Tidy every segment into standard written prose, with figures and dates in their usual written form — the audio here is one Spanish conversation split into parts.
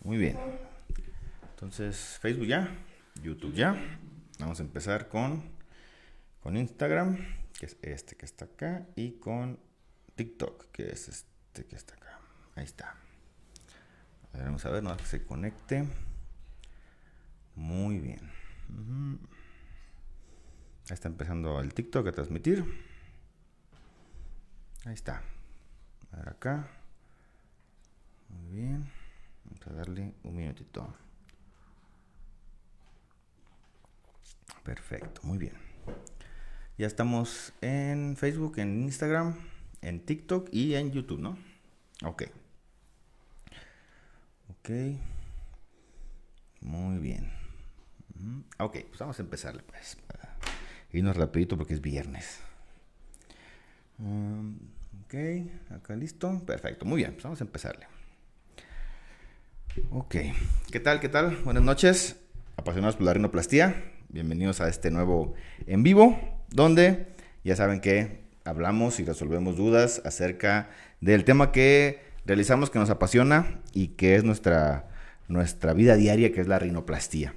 Muy bien. Entonces, Facebook ya, YouTube ya. Vamos a empezar con Instagram, que es este que está acá, y con TikTok, que es este que está acá. Ahí está. A ver, vamos a ver, no que se conecte. Muy bien. Ahí está empezando el TikTok a transmitir. Ahí está. A ver acá. Muy bien. Vamos a darle un minutito. Perfecto, muy bien. Ya estamos en Facebook, en Instagram, en TikTok y en YouTube, ¿no? Ok. Ok. Muy bien. Ok, pues vamos a empezarle pues. Irnos rapidito porque es viernes. Ok, acá listo. Perfecto, muy bien, pues vamos a empezarle. Ok, ¿qué tal? ¿Qué tal? Buenas noches, apasionados por la rinoplastía. Bienvenidos a este nuevo en vivo, donde ya saben que hablamos y resolvemos dudas acerca del tema que realizamos, que nos apasiona y que es nuestra vida diaria, que es la rinoplastía.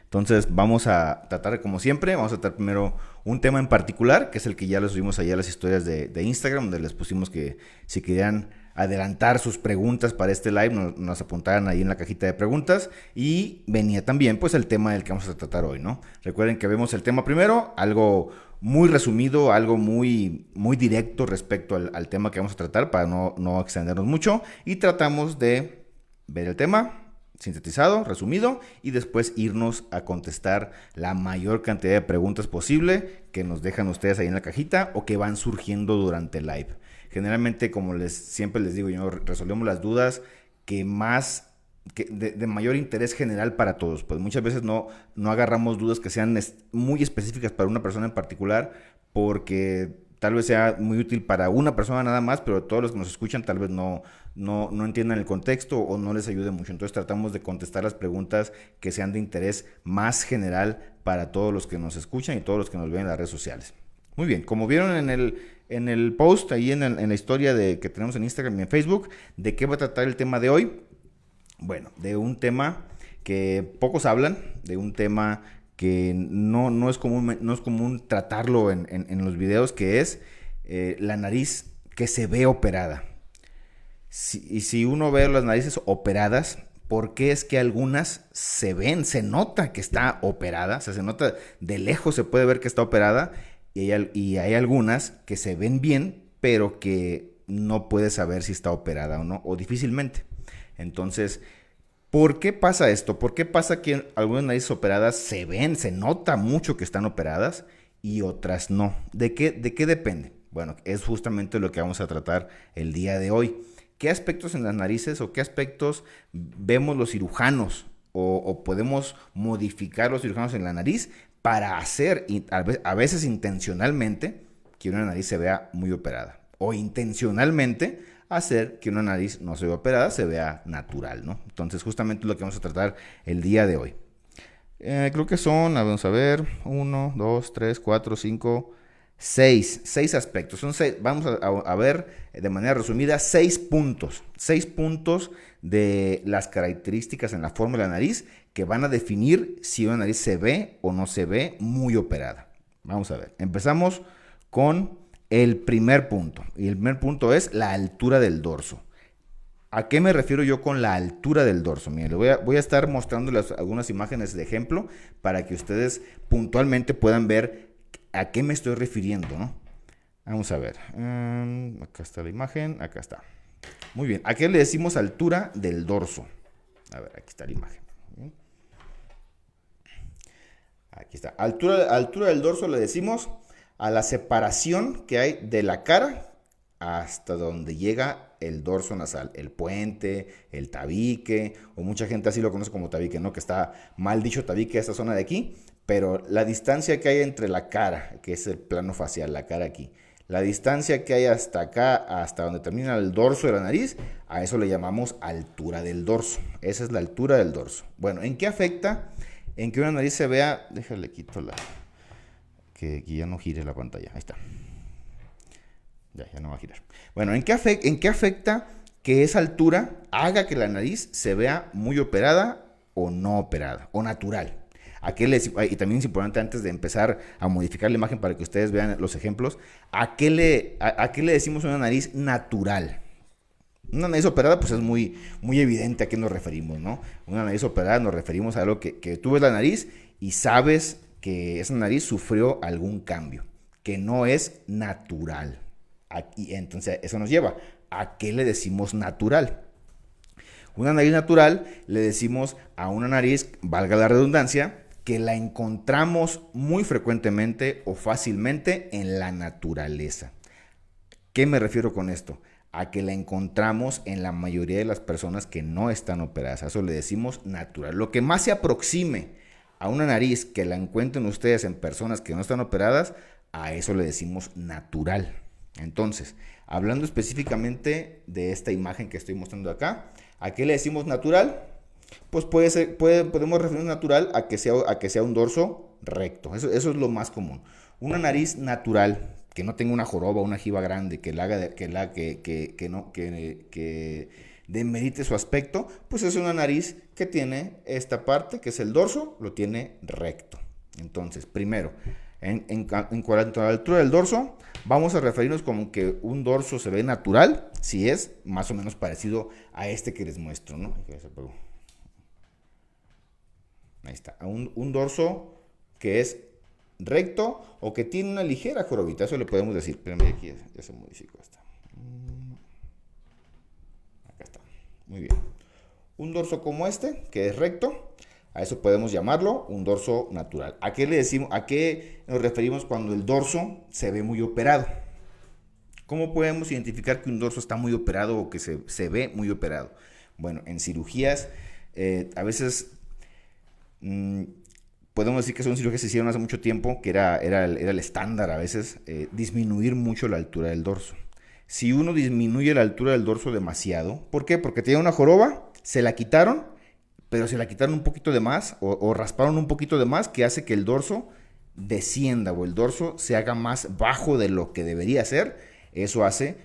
Entonces vamos a tratar, como siempre, vamos a tratar primero un tema en particular, que es el que ya les subimos allá a las historias de Instagram, donde les pusimos que si querían adelantar sus preguntas para este live, nos apuntaran ahí en la cajita de preguntas. Y venía también pues el tema del que vamos a tratar hoy, ¿no? Recuerden que vemos el tema primero, algo muy resumido, algo muy directo respecto al tema que vamos a tratar para no extendernos mucho. Y tratamos de ver el tema sintetizado, resumido, y después irnos a contestar la mayor cantidad de preguntas posible que nos dejan ustedes ahí en la cajita o que van surgiendo durante el live. Generalmente, como siempre les digo, yo resolvemos las dudas que más de mayor interés general para todos. Pues muchas veces no agarramos dudas que sean muy específicas para una persona en particular, porque tal vez sea muy útil para una persona nada más, pero todos los que nos escuchan tal vez no entiendan el contexto o no les ayude mucho. Entonces tratamos de contestar las preguntas que sean de interés más general para todos los que nos escuchan y todos los que nos ven en las redes sociales. Muy bien, como vieron en el post, ahí en la historia que tenemos en Instagram y en Facebook, ¿de qué va a tratar el tema de hoy? Bueno, de un tema que pocos hablan, de un tema que no es común tratarlo en los videos, que es la nariz que se ve operada. Y si uno ve las narices operadas, ¿por qué es que algunas se nota que está operada? O sea, se nota, de lejos se puede ver que está operada, y hay algunas que se ven bien, pero que no puedes saber si está operada o no, o difícilmente. Entonces, ¿por qué pasa esto? ¿Por qué pasa que algunas narices operadas se nota mucho que están operadas y otras no? ¿De qué depende? Bueno, es justamente lo que vamos a tratar el día de hoy. ¿Qué aspectos en las narices o qué aspectos vemos los cirujanos o podemos modificar los cirujanos en la nariz para hacer, a veces intencionalmente, que una nariz se vea muy operada? O intencionalmente hacer que una nariz no se vea operada, se vea natural, ¿no? Entonces, justamente lo que vamos a tratar el día de hoy. Creo que son, vamos a ver, 1, 2, 3, 4, 5, 6 aspectos. Vamos a ver de manera resumida 6 puntos. 6 puntos de las características en la forma de la nariz que van a definir si una nariz se ve o no se ve muy operada. Vamos a ver. Empezamos con el primer punto. Y el primer punto es la altura del dorso. ¿A qué me refiero yo con la altura del dorso? Miren, voy a estar mostrándoles algunas imágenes de ejemplo para que ustedes puntualmente puedan ver a qué me estoy refiriendo, ¿no? Vamos a ver. Acá está la imagen, acá está. Muy bien. ¿A qué le decimos altura del dorso? A ver, aquí está la imagen. Aquí está. Altura del dorso le decimos a la separación que hay de la cara hasta donde llega el dorso nasal, el puente, el tabique, o mucha gente así lo conoce como tabique, ¿no? Que está mal dicho tabique, esta zona de aquí, pero la distancia que hay entre la cara, que es el plano facial, la cara aquí, la distancia que hay hasta acá, hasta donde termina el dorso de la nariz, a eso le llamamos altura del dorso. Esa es la altura del dorso. Bueno, ¿en qué afecta? En que una nariz se vea, déjale quito que ya no gire la pantalla, ahí está. Ya no va a girar. Bueno, ¿en qué afecta que esa altura haga que la nariz se vea muy operada o no operada, o natural. Y también es importante antes de empezar a modificar la imagen para que ustedes vean los ejemplos, ¿a qué le decimos una nariz natural? Una nariz operada pues es muy, muy evidente a qué nos referimos, ¿no? Una nariz operada nos referimos a algo que tú ves la nariz y sabes que esa nariz sufrió algún cambio, que no es natural. Y entonces eso nos lleva, ¿a qué le decimos natural? Una nariz natural le decimos a una nariz, valga la redundancia, que la encontramos muy frecuentemente o fácilmente en la naturaleza. ¿Qué me refiero con esto? A que la encontramos en la mayoría de las personas que no están operadas. A eso le decimos natural. Lo que más se aproxime a una nariz que la encuentren ustedes en personas que no están operadas, a eso le decimos natural. Entonces, hablando específicamente de esta imagen que estoy mostrando acá, ¿a qué le decimos natural? Pues podemos referirnos natural a que sea un dorso recto. Eso es lo más común. Una nariz natural, que no tenga una joroba, una jiba grande, que demerite su aspecto, pues es una nariz que tiene esta parte, que es el dorso, lo tiene recto. Entonces, primero, en cuanto a la altura del dorso, vamos a referirnos como que un dorso se ve natural, si es más o menos parecido a este que les muestro, ¿no? Ahí está, un dorso que es recto o que tiene una ligera jorobita, eso le podemos decir. Espérame, aquí ya se modificó esta. Acá está, muy bien. Un dorso como este, que es recto, a eso podemos llamarlo un dorso natural. ¿A qué nos referimos cuando el dorso se ve muy operado? ¿Cómo podemos identificar que un dorso está muy operado o que se ve muy operado? Bueno, en cirugías, a veces podemos decir que son cirugías que se hicieron hace mucho tiempo, que era el estándar a veces, disminuir mucho la altura del dorso. Si uno disminuye la altura del dorso demasiado, ¿por qué? Porque tenía una joroba, se la quitaron, pero se la quitaron un poquito de más o rasparon un poquito de más, que hace que el dorso descienda o el dorso se haga más bajo de lo que debería ser. Eso hace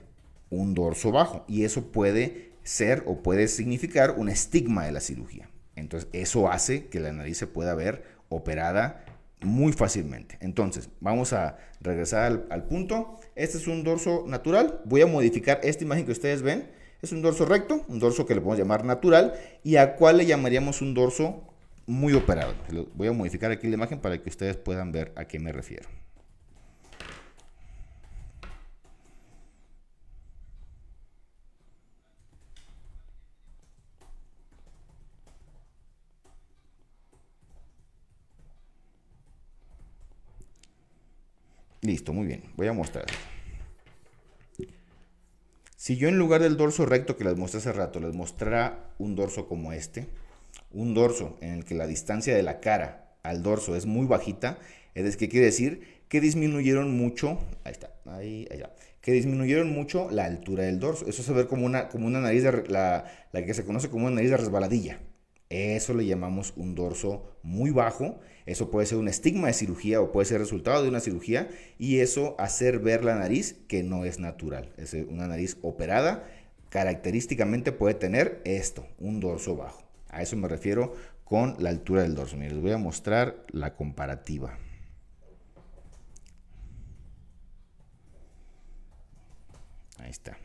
un dorso bajo y eso puede ser o puede significar un estigma de la cirugía. Entonces eso hace que la nariz se pueda ver operada muy fácilmente. Entonces vamos a regresar al punto. Este es un dorso natural. Voy a modificar esta imagen que ustedes ven. Es un dorso recto, un dorso que le podemos llamar natural, y a cuál le llamaríamos un dorso muy operado. Voy a modificar aquí la imagen para que ustedes puedan ver a qué me refiero. Listo, muy bien. Voy a mostrar. Si yo en lugar del dorso recto que les mostré hace rato, les mostrara un dorso como este, un dorso en el que la distancia de la cara al dorso es muy bajita, ¿qué quiere decir? Que disminuyeron mucho, que disminuyeron mucho la altura del dorso. Eso se ve como una nariz, la que se conoce como una nariz de resbaladilla. Eso le llamamos un dorso muy bajo. Eso puede ser un estigma de cirugía o puede ser resultado de una cirugía, y eso hacer ver la nariz que no es natural. Es una nariz operada, característicamente puede tener esto, un dorso bajo. A eso me refiero con la altura del dorso. Miren, les voy a mostrar la comparativa. Ahí está.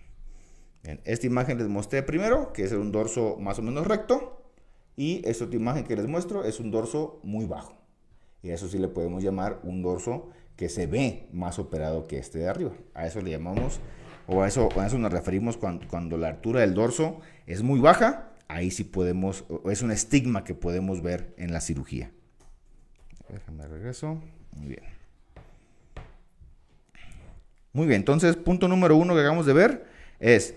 Bien, esta imagen les mostré primero, que es un dorso más o menos recto. Y esta otra imagen que les muestro es un dorso muy bajo. Y a eso sí le podemos llamar un dorso que se ve más operado que este de arriba. A eso le llamamos, o a eso nos referimos cuando la altura del dorso es muy baja. Ahí sí podemos, es un estigma que podemos ver en la cirugía. Déjame regreso. Muy bien. Muy bien, entonces punto número 1 que acabamos de ver es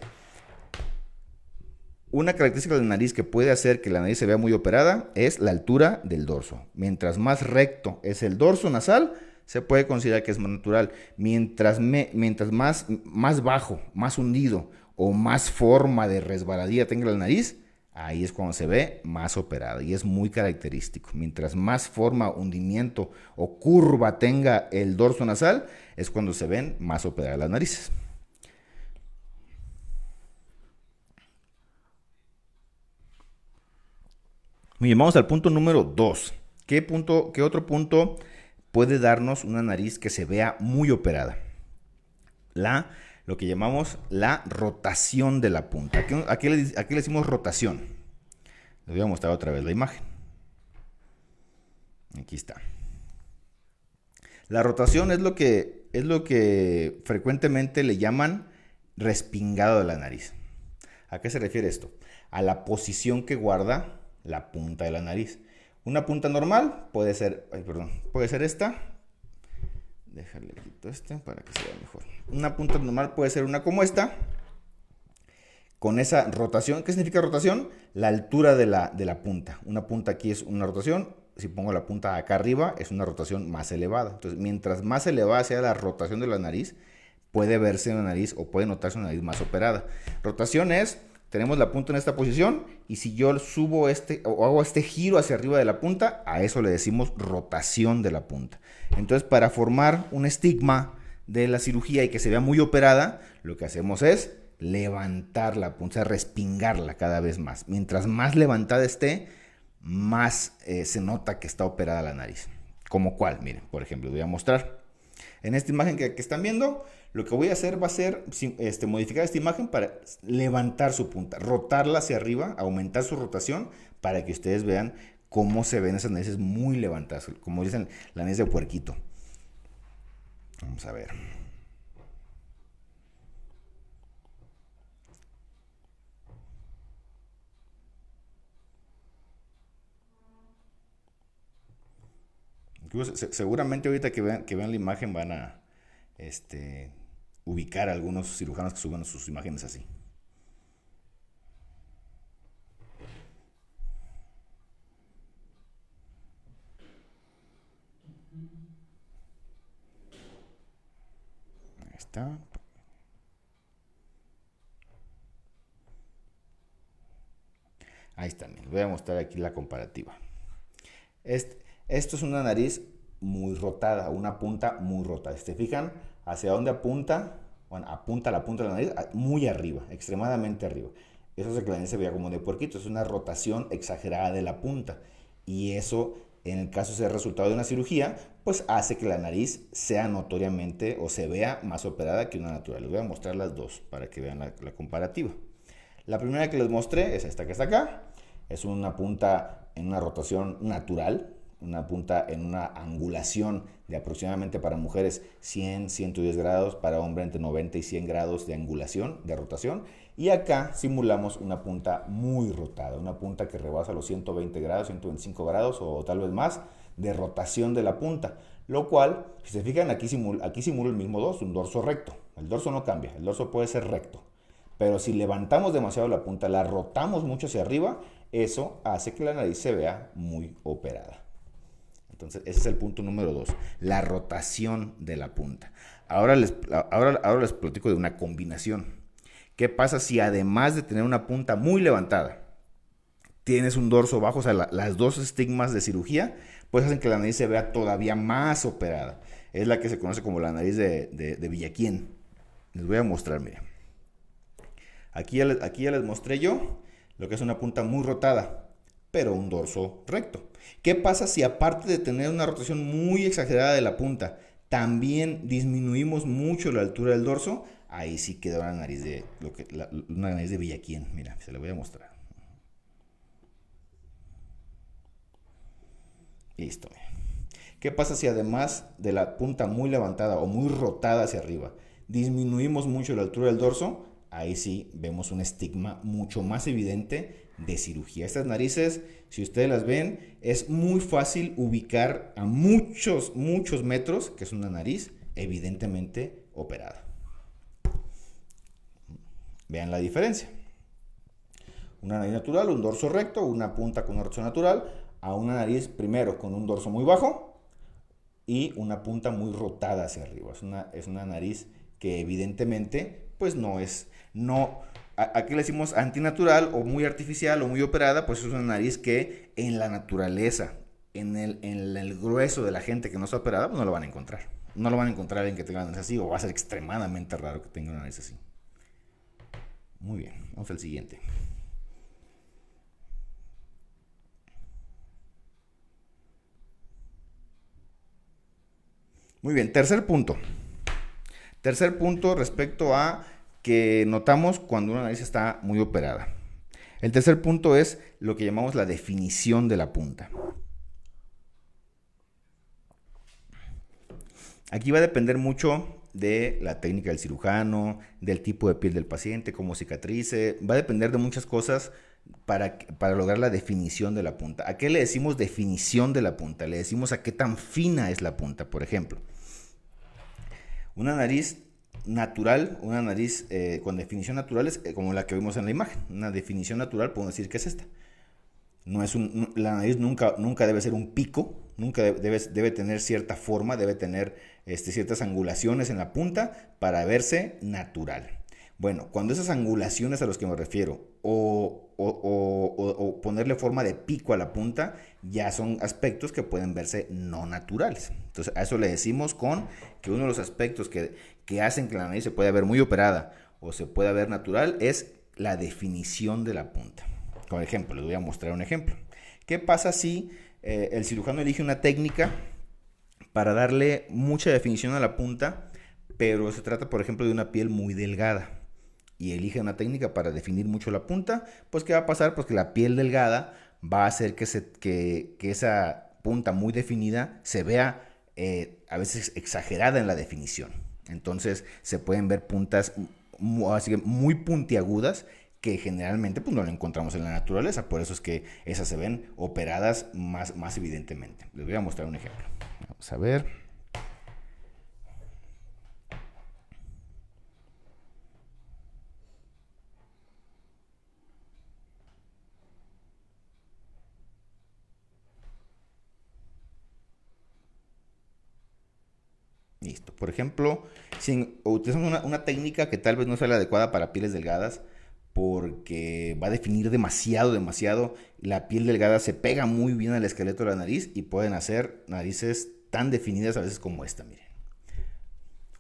una característica de la nariz que puede hacer que la nariz se vea muy operada es la altura del dorso. Mientras más recto es el dorso nasal, se puede considerar que es más natural. Mientras más bajo, más hundido o más forma de resbaladilla tenga la nariz, ahí es cuando se ve más operada y es muy característico. Mientras más forma, hundimiento o curva tenga el dorso nasal, es cuando se ven más operadas las narices. Muy bien, vamos al punto número 2. ¿Qué otro punto puede darnos una nariz que se vea muy operada? Lo que llamamos la rotación de la punta. Aquí le decimos rotación. Les voy a mostrar otra vez la imagen. Aquí está. La rotación es lo que frecuentemente le llaman respingado de la nariz. ¿A qué se refiere esto? A la posición que guarda la punta de la nariz. Una punta normal puede ser esta. Déjale quito este para que se vea mejor. Una punta normal puede ser una como esta. Con esa rotación, ¿qué significa rotación? La altura de la punta. Una punta aquí es una rotación. Si pongo la punta acá arriba, es una rotación más elevada. Entonces, mientras más elevada sea la rotación de la nariz, puede verse una nariz o puede notarse una nariz más operada. Rotación es, tenemos la punta en esta posición y si yo subo o hago este giro hacia arriba de la punta, a eso le decimos rotación de la punta. Entonces, para formar un estigma de la cirugía y que se vea muy operada, lo que hacemos es levantar la punta, o sea, respingarla cada vez más. Mientras más levantada esté, más se nota que está operada la nariz. ¿Como cuál? Miren, por ejemplo, les voy a mostrar. En esta imagen que están viendo, lo que voy a hacer va a ser modificar esta imagen para levantar su punta, rotarla hacia arriba, aumentar su rotación para que ustedes vean cómo se ven esas narices muy levantadas, como dicen, la nariz de puerquito. Vamos a ver. Seguramente ahorita que vean la imagen van a ubicar a algunos cirujanos que suban sus imágenes así. Ahí está. Ahí está, les voy a mostrar aquí la comparativa. Esto es una nariz muy rotada, una punta muy rotada. Si te fijan, ¿hacia dónde apunta? Bueno, apunta la punta de la nariz muy arriba, extremadamente arriba. Eso hace que la nariz se vea como de puerquito. Es una rotación exagerada de la punta. Y eso, en el caso de ser resultado de una cirugía, pues hace que la nariz sea notoriamente o se vea más operada que una natural. Les voy a mostrar las dos para que vean la comparativa. La primera que les mostré es esta que está acá. Es una punta en una rotación natural, una punta en una angulación de aproximadamente para mujeres 100, 110 grados, para hombres entre 90 y 100 grados de angulación, de rotación. Y acá simulamos una punta muy rotada, una punta que rebasa los 120 grados, 125 grados o tal vez más de rotación de la punta. Lo cual, si se fijan, aquí simulo el mismo dorso, un dorso recto. El dorso no cambia, el dorso puede ser recto. Pero si levantamos demasiado la punta, la rotamos mucho hacia arriba, eso hace que la nariz se vea muy operada. Entonces, ese es el punto número 2, la rotación de la punta. Ahora les platico de una combinación. ¿Qué pasa si además de tener una punta muy levantada, tienes un dorso bajo? O sea, las dos estigmas de cirugía, pues hacen que la nariz se vea todavía más operada. Es la que se conoce como la nariz de Villaquién. Les voy a mostrar, miren. Aquí ya les mostré yo lo que es una punta muy rotada, pero un dorso recto. ¿Qué pasa si aparte de tener una rotación muy exagerada de la punta, también disminuimos mucho la altura del dorso? Ahí sí queda una nariz de Villaquién. Mira, se la voy a mostrar. Listo. ¿Qué pasa si además de la punta muy levantada o muy rotada hacia arriba, disminuimos mucho la altura del dorso? Ahí sí vemos un estigma mucho más evidente de cirugía. Estas narices, si ustedes las ven, es muy fácil ubicar a muchos metros que es una nariz evidentemente operada. Vean la diferencia. Una nariz natural, un dorso recto, una punta con una rotación natural, a una nariz primero con un dorso muy bajo y una punta muy rotada hacia arriba. Es una nariz que evidentemente pues aquí le decimos antinatural o muy artificial o muy operada, pues es una nariz que en la naturaleza, en el grueso de la gente que no está operada, pues no lo van a encontrar. No lo van a encontrar alguien que tenga una nariz así, o va a ser extremadamente raro que tenga una nariz así. Muy bien, vamos al siguiente. Muy bien, tercer punto. Tercer punto respecto a que notamos cuando una nariz está muy operada. El tercer punto es lo que llamamos la definición de la punta. Aquí va a depender mucho de la técnica del cirujano, del tipo de piel del paciente, cómo cicatrice. Va a depender de muchas cosas para lograr la definición de la punta. ¿A qué le decimos definición de la punta? Le decimos a qué tan fina es la punta, por ejemplo. Una nariz natural, una nariz con definición natural es como la que vimos en la imagen. Una definición natural podemos decir que es esta. La nariz nunca debe ser un pico, nunca debe tener cierta forma, debe tener ciertas angulaciones en la punta para verse natural. Bueno, cuando esas angulaciones a las que me refiero o ponerle forma de pico a la punta ya son aspectos que pueden verse no naturales. Entonces a eso le decimos con que uno de los aspectos que hacen que la nariz se pueda ver muy operada o se pueda ver natural es la definición de la punta. Por ejemplo, les voy a mostrar un ejemplo. ¿Qué pasa si el cirujano elige una técnica para darle mucha definición a la punta, pero se trata, por ejemplo, de una piel muy delgada? Y elige una técnica para definir mucho la punta, pues ¿qué va a pasar? Pues que la piel delgada va a hacer que esa punta muy definida se vea a veces exagerada en la definición. Entonces se pueden ver puntas muy puntiagudas que generalmente pues, no la encontramos en la naturaleza. Por eso es que esas se ven operadas más evidentemente. Les voy a mostrar un ejemplo. Vamos a ver. Listo. Por ejemplo, si utilizamos una técnica que tal vez no sea la adecuada para pieles delgadas, porque va a definir demasiado. La piel delgada se pega muy bien al esqueleto de la nariz y pueden hacer narices tan definidas a veces como esta, miren.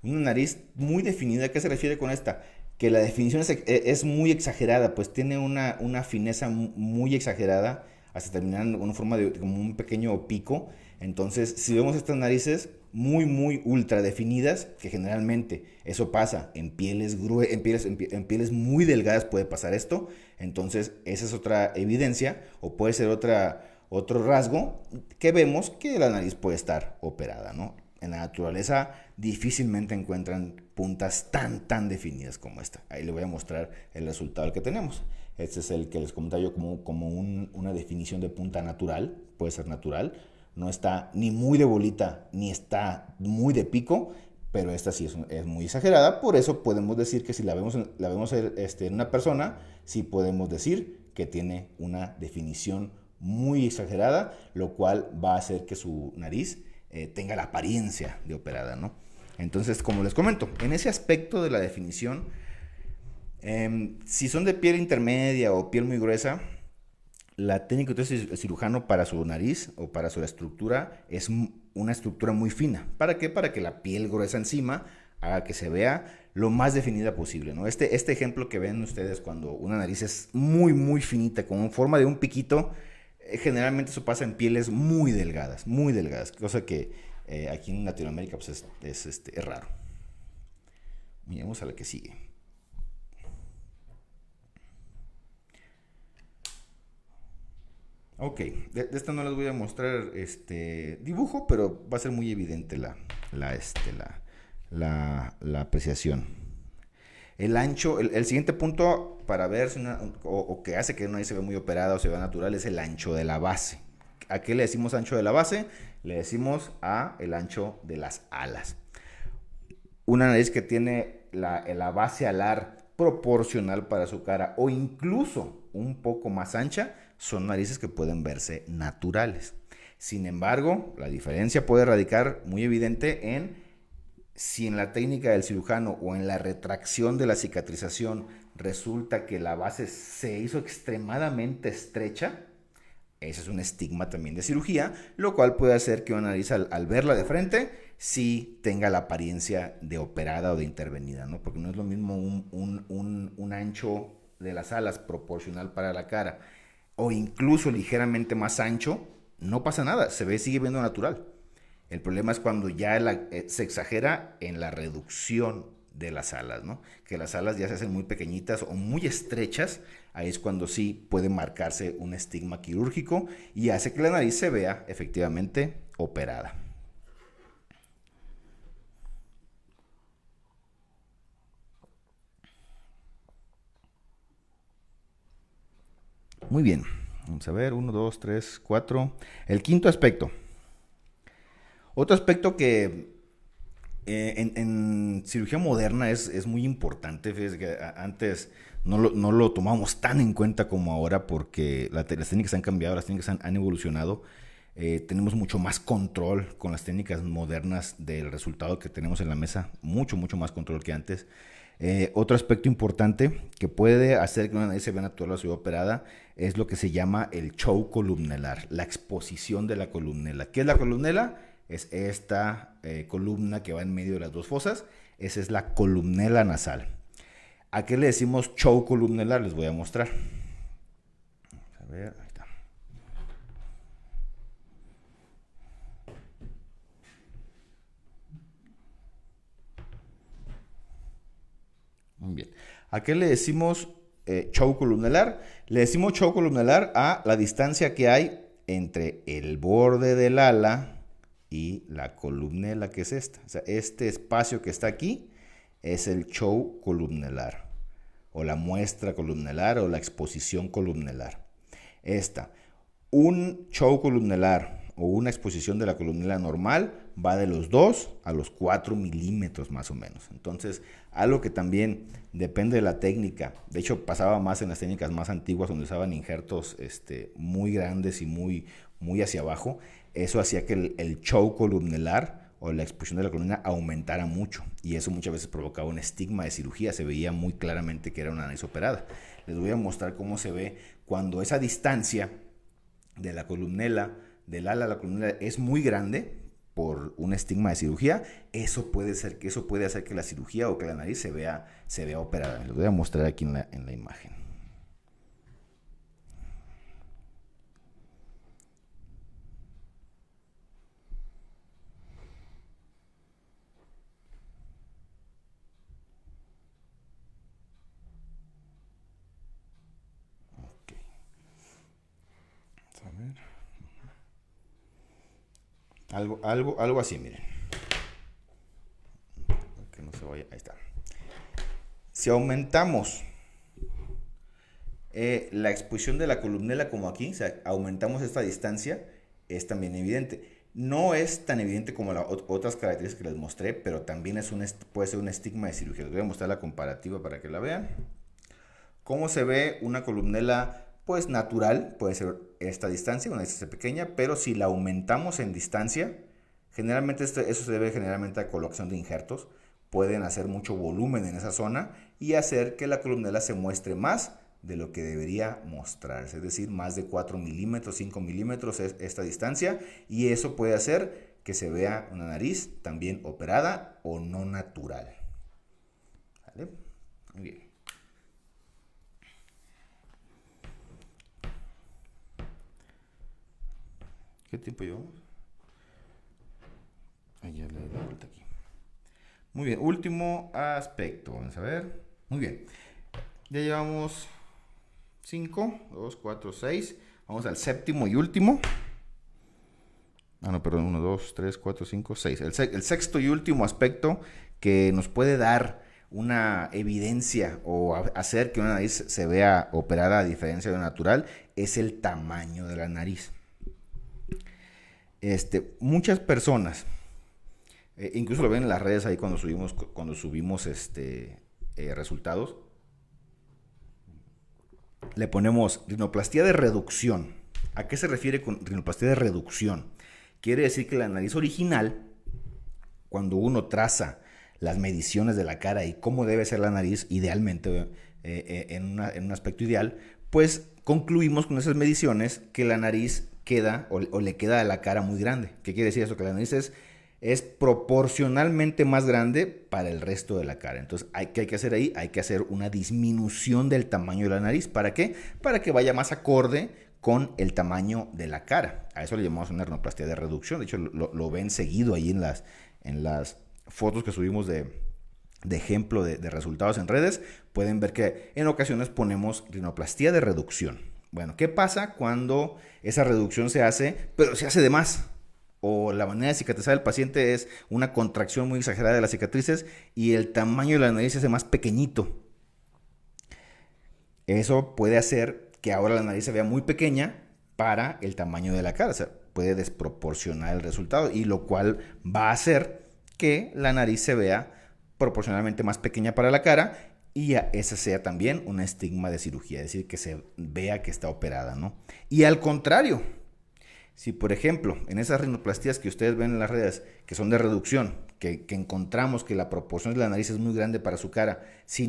Una nariz muy definida, ¿a qué se refiere con esta? Que la definición es muy exagerada, pues tiene una fineza muy exagerada, hasta terminar en una forma de como un pequeño pico. Entonces, si vemos estas narices muy ultra definidas, que generalmente eso pasa en pieles en pieles muy delgadas puede pasar esto. Entonces, esa es otra evidencia o puede ser otro rasgo que vemos que la nariz puede estar operada, ¿no? En la naturaleza difícilmente encuentran puntas tan definidas como esta. Ahí les voy a mostrar el resultado que tenemos. Este es el que les comentaba yo como una definición de punta natural. Puede ser natural. No está ni muy de bolita, ni está muy de pico, pero esta sí es muy exagerada. Por eso podemos decir que si la vemos en una persona, sí podemos decir que tiene una definición muy exagerada, lo cual va a hacer que su nariz tenga la apariencia de operada, ¿no? Entonces, como les comento, en ese aspecto de la definición, si son de piel intermedia o piel muy gruesa, la técnica que utiliza el cirujano para su nariz o para su estructura es una estructura muy fina. ¿Para qué? Para que la piel gruesa encima haga que se vea lo más definida posible, ¿no? Este ejemplo que ven ustedes cuando una nariz es muy finita, con forma de un piquito, generalmente eso pasa en pieles muy delgadas, cosa que aquí en Latinoamérica pues es raro. Miremos a la que sigue. Ok, de esta no les voy a mostrar dibujo, pero va a ser muy evidente la apreciación. El ancho, el siguiente punto para ver si o que hace que una nariz se ve muy operada o se vea natural es el ancho de la base. ¿A qué le decimos ancho de la base? Le decimos a el ancho de las alas. Una nariz que tiene la base alar proporcional para su cara o incluso un poco más ancha son narices que pueden verse naturales. Sin embargo, la diferencia puede radicar muy evidente en si en la técnica del cirujano o en la retracción de la cicatrización resulta que la base se hizo extremadamente estrecha. Ese es un estigma también de cirugía, lo cual puede hacer que una nariz al verla de frente sí tenga la apariencia de operada o de intervenida, ¿no? Porque no es lo mismo un ancho de las alas proporcional para la cara o incluso ligeramente más ancho, no pasa nada, sigue viendo natural. El problema es cuando ya se exagera en la reducción de las alas, ¿no? Que las alas ya se hacen muy pequeñitas o muy estrechas, ahí es cuando sí puede marcarse un estigma quirúrgico y hace que la nariz se vea efectivamente operada. Muy bien, vamos a ver, 1, 2, 3, 4. El quinto aspecto. Otro aspecto que en cirugía moderna es muy importante. Fíjate que antes no lo tomábamos tan en cuenta como ahora porque las técnicas han cambiado, las técnicas han evolucionado. Tenemos mucho más control con las técnicas modernas del resultado que tenemos en la mesa, mucho más control que antes. Otro aspecto importante que puede hacer que una nariz se vea natural o se vea operada es lo que se llama el show columnelar, la exposición de la columnela. ¿Qué es la columnela? Es esta columna que va en medio de las dos fosas. Esa es la columnela nasal. ¿A qué le decimos show columnelar? Les voy a mostrar. A ver, ahí está. Muy bien. ¿A qué le decimos show columnelar? Le decimos show columnelar a la distancia que hay entre el borde del ala y la columnela, que es esta. O sea, este espacio que está aquí es el show columnelar, o la muestra columnelar, o la exposición columnelar. Un show columnelar o una exposición de la columnela normal va de los 2 a los 4 milímetros más o menos. Entonces, algo que también depende de la técnica. De hecho, pasaba más en las técnicas más antiguas donde usaban injertos muy grandes y muy hacia abajo. Eso hacía que el show columnelar o la exposición de la columna aumentara mucho. Y eso muchas veces provocaba un estigma de cirugía. Se veía muy claramente que era una nariz operada. Les voy a mostrar cómo se ve cuando esa distancia de la columnela, del ala a la columnela, es muy grande por un estigma de cirugía. Eso puede hacer que la cirugía o que la nariz se vea operada. Les voy a mostrar aquí en la imagen. Okay. Vamos a ver. Algo así, miren. Que no se vaya. Ahí está. Si aumentamos la exposición de la columnela como aquí, o sea, aumentamos esta distancia, es también evidente. No es tan evidente como las otras características que les mostré, pero también puede ser un estigma de cirugía. Les voy a mostrar la comparativa para que la vean. ¿Cómo se ve una columnela? Pues natural, puede ser esta distancia, una distancia pequeña, pero si la aumentamos en distancia, generalmente eso se debe generalmente a colocación de injertos. Pueden hacer mucho volumen en esa zona y hacer que la columnela se muestre más de lo que debería mostrarse, es decir, más de 4 milímetros, 5 milímetros es esta distancia, y eso puede hacer que se vea una nariz también operada o no natural. ¿Vale? Muy bien. ¿Qué tiempo llevamos? Ya le doy la vuelta aquí. Muy bien, último aspecto. Vamos a ver. Muy bien. Ya llevamos 5, 2, 4, 6. Vamos al séptimo y último. No, perdón. 1, 2, 3, 4, 5, 6. El sexto y último aspecto que nos puede dar una evidencia o hacer que una nariz se vea operada a diferencia de lo natural es el tamaño de la nariz. Muchas personas, incluso lo ven en las redes ahí cuando subimos resultados, le ponemos rinoplastia de reducción. ¿A qué se refiere con rinoplastia de reducción? Quiere decir que la nariz original, cuando uno traza las mediciones de la cara y cómo debe ser la nariz idealmente, en un aspecto ideal, pues concluimos con esas mediciones que la nariz queda o le queda a la cara muy grande. ¿Qué quiere decir eso? Que la nariz es es proporcionalmente más grande para el resto de la cara. Entonces, ¿qué hay que hacer ahí? Hay que hacer una disminución del tamaño de la nariz. ¿Para qué? Para que vaya más acorde con el tamaño de la cara. A eso le llamamos una rinoplastia de reducción. De hecho, lo ven seguido ahí en las fotos que subimos de ejemplo de resultados en redes. Pueden ver que en ocasiones ponemos rinoplastia de reducción. Bueno, ¿qué pasa cuando esa reducción se hace, pero se hace de más? O la manera de cicatrizar del paciente es una contracción muy exagerada de las cicatrices y el tamaño de la nariz se hace más pequeñito. Eso puede hacer que ahora la nariz se vea muy pequeña para el tamaño de la cara. O sea, puede desproporcionar el resultado, y lo cual va a hacer que la nariz se vea proporcionalmente más pequeña para la cara, y esa sea también un estigma de cirugía, es decir, que se vea que está operada, ¿no? Y al contrario, si por ejemplo en esas rinoplastías que ustedes ven en las redes, que son de reducción, que encontramos que la proporción de la nariz es muy grande para su cara, si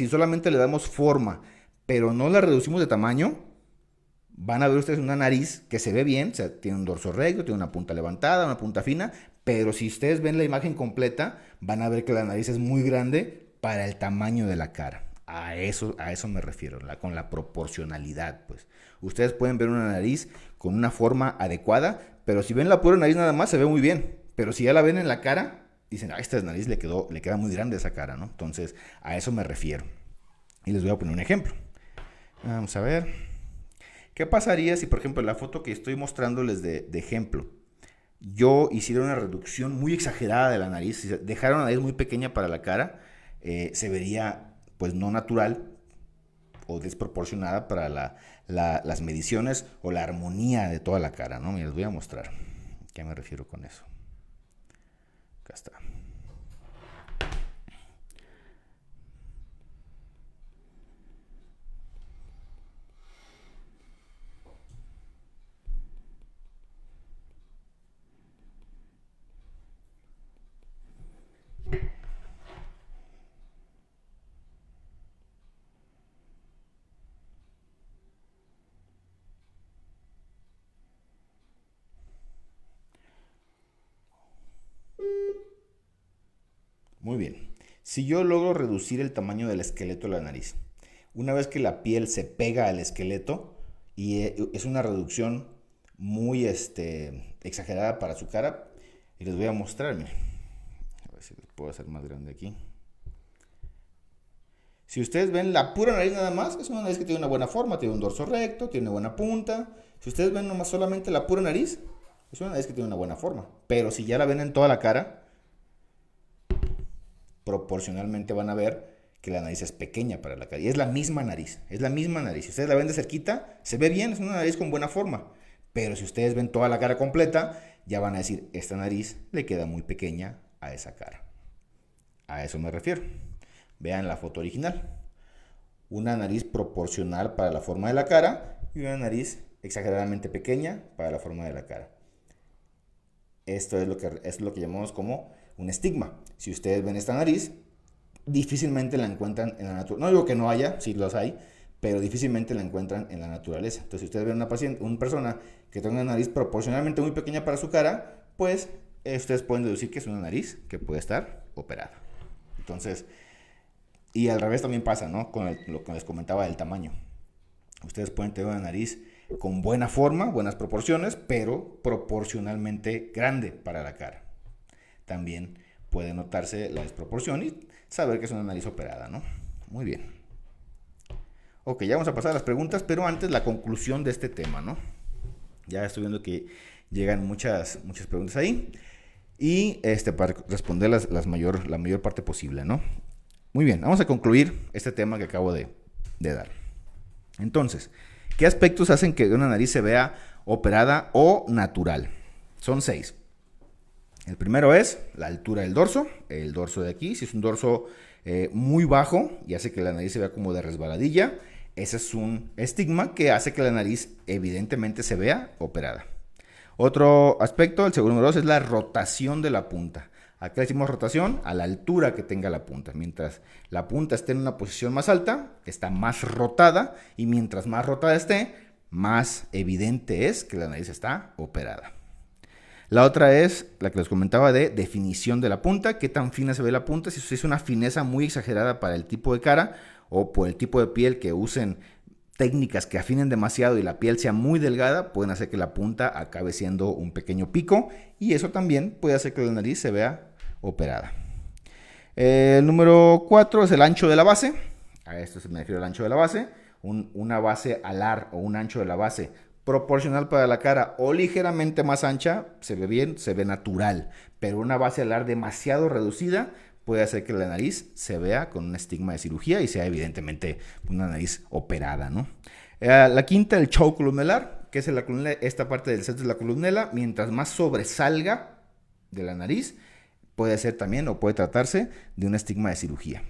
solamente le damos forma, pero no la reducimos de tamaño, van a ver ustedes una nariz que se ve bien, o sea, tiene un dorso recto, tiene una punta levantada, una punta fina, pero si ustedes ven la imagen completa, van a ver que la nariz es muy grande para el tamaño de la cara. A eso me refiero, con la proporcionalidad, pues. Ustedes pueden ver una nariz con una forma adecuada, pero si ven la pura nariz nada más se ve muy bien. Pero si ya la ven en la cara, dicen, esta nariz le queda muy grande esa cara, ¿no? Entonces, a eso me refiero. Y les voy a poner un ejemplo. Vamos a ver. ¿Qué pasaría si, por ejemplo, en la foto que estoy mostrándoles de ejemplo, yo hiciera una reducción muy exagerada de la nariz, si dejara una nariz muy pequeña para la cara, se vería pues no natural o desproporcionada para las mediciones o la armonía de toda la cara, ¿no? Y les voy a mostrar. ¿A qué me refiero con eso? Acá está. Muy bien. Si yo logro reducir el tamaño del esqueleto de la nariz, una vez que la piel se pega al esqueleto, y es una reducción muy exagerada para su cara, y les voy a mostrar, miren. A ver si les puedo hacer más grande aquí. Si ustedes ven la pura nariz nada más, es una nariz que tiene una buena forma, tiene un dorso recto, tiene una buena punta. Si ustedes ven nomás solamente la pura nariz, es una nariz que tiene una buena forma. Pero si ya la ven en toda la cara, proporcionalmente van a ver que la nariz es pequeña para la cara. Y es la misma nariz, es la misma nariz. Si ustedes la ven de cerquita, se ve bien, es una nariz con buena forma. Pero si ustedes ven toda la cara completa, ya van a decir, esta nariz le queda muy pequeña a esa cara. A eso me refiero. Vean la foto original. Una nariz proporcional para la forma de la cara y una nariz exageradamente pequeña para la forma de la cara. Esto es lo que llamamos como un estigma. Si ustedes ven esta nariz, difícilmente la encuentran en la naturaleza. No digo que no haya, sí los hay, pero difícilmente la encuentran en la naturaleza. Entonces, si ustedes ven una persona que tiene una nariz proporcionalmente muy pequeña para su cara, pues ustedes pueden deducir que es una nariz que puede estar operada. Entonces, y al revés también pasa, ¿no? Con lo que les comentaba del tamaño. Ustedes pueden tener una nariz con buena forma, buenas proporciones, pero proporcionalmente grande para la cara. También puede notarse la desproporción y saber que es una nariz operada, ¿no? Muy bien. Ok, ya vamos a pasar a las preguntas, pero antes la conclusión de este tema, ¿no? Ya estoy viendo que llegan muchas preguntas ahí. Y para responder la mayor parte posible, ¿no? Muy bien, vamos a concluir este tema que acabo de dar. Entonces, ¿qué aspectos hacen que una nariz se vea operada o natural? Son 6. El primero es la altura del dorso, el dorso de aquí. Si es un dorso muy bajo y hace que la nariz se vea como de resbaladilla, ese es un estigma que hace que la nariz evidentemente se vea operada. Otro aspecto, el segundo número 2, es la rotación de la punta. Acá le decimos rotación a la altura que tenga la punta. Mientras la punta esté en una posición más alta, está más rotada, y mientras más rotada esté, más evidente es que la nariz está operada. La otra es la que les comentaba de definición de la punta, qué tan fina se ve la punta, si es una fineza muy exagerada para el tipo de cara o por el tipo de piel que usen técnicas que afinen demasiado y la piel sea muy delgada, pueden hacer que la punta acabe siendo un pequeño pico y eso también puede hacer que la nariz se vea operada. El número 4 es el ancho de la base. A esto se me refiere al ancho de la base. Una base alar o un ancho de la base proporcional para la cara o ligeramente más ancha, se ve bien, se ve natural. Pero una base alar demasiado reducida puede hacer que la nariz se vea con un estigma de cirugía y sea evidentemente una nariz operada, ¿no? La quinta, el choke columnelar, que es esta parte del centro de la columnela. Mientras más sobresalga de la nariz, puede ser también o puede tratarse de un estigma de cirugía.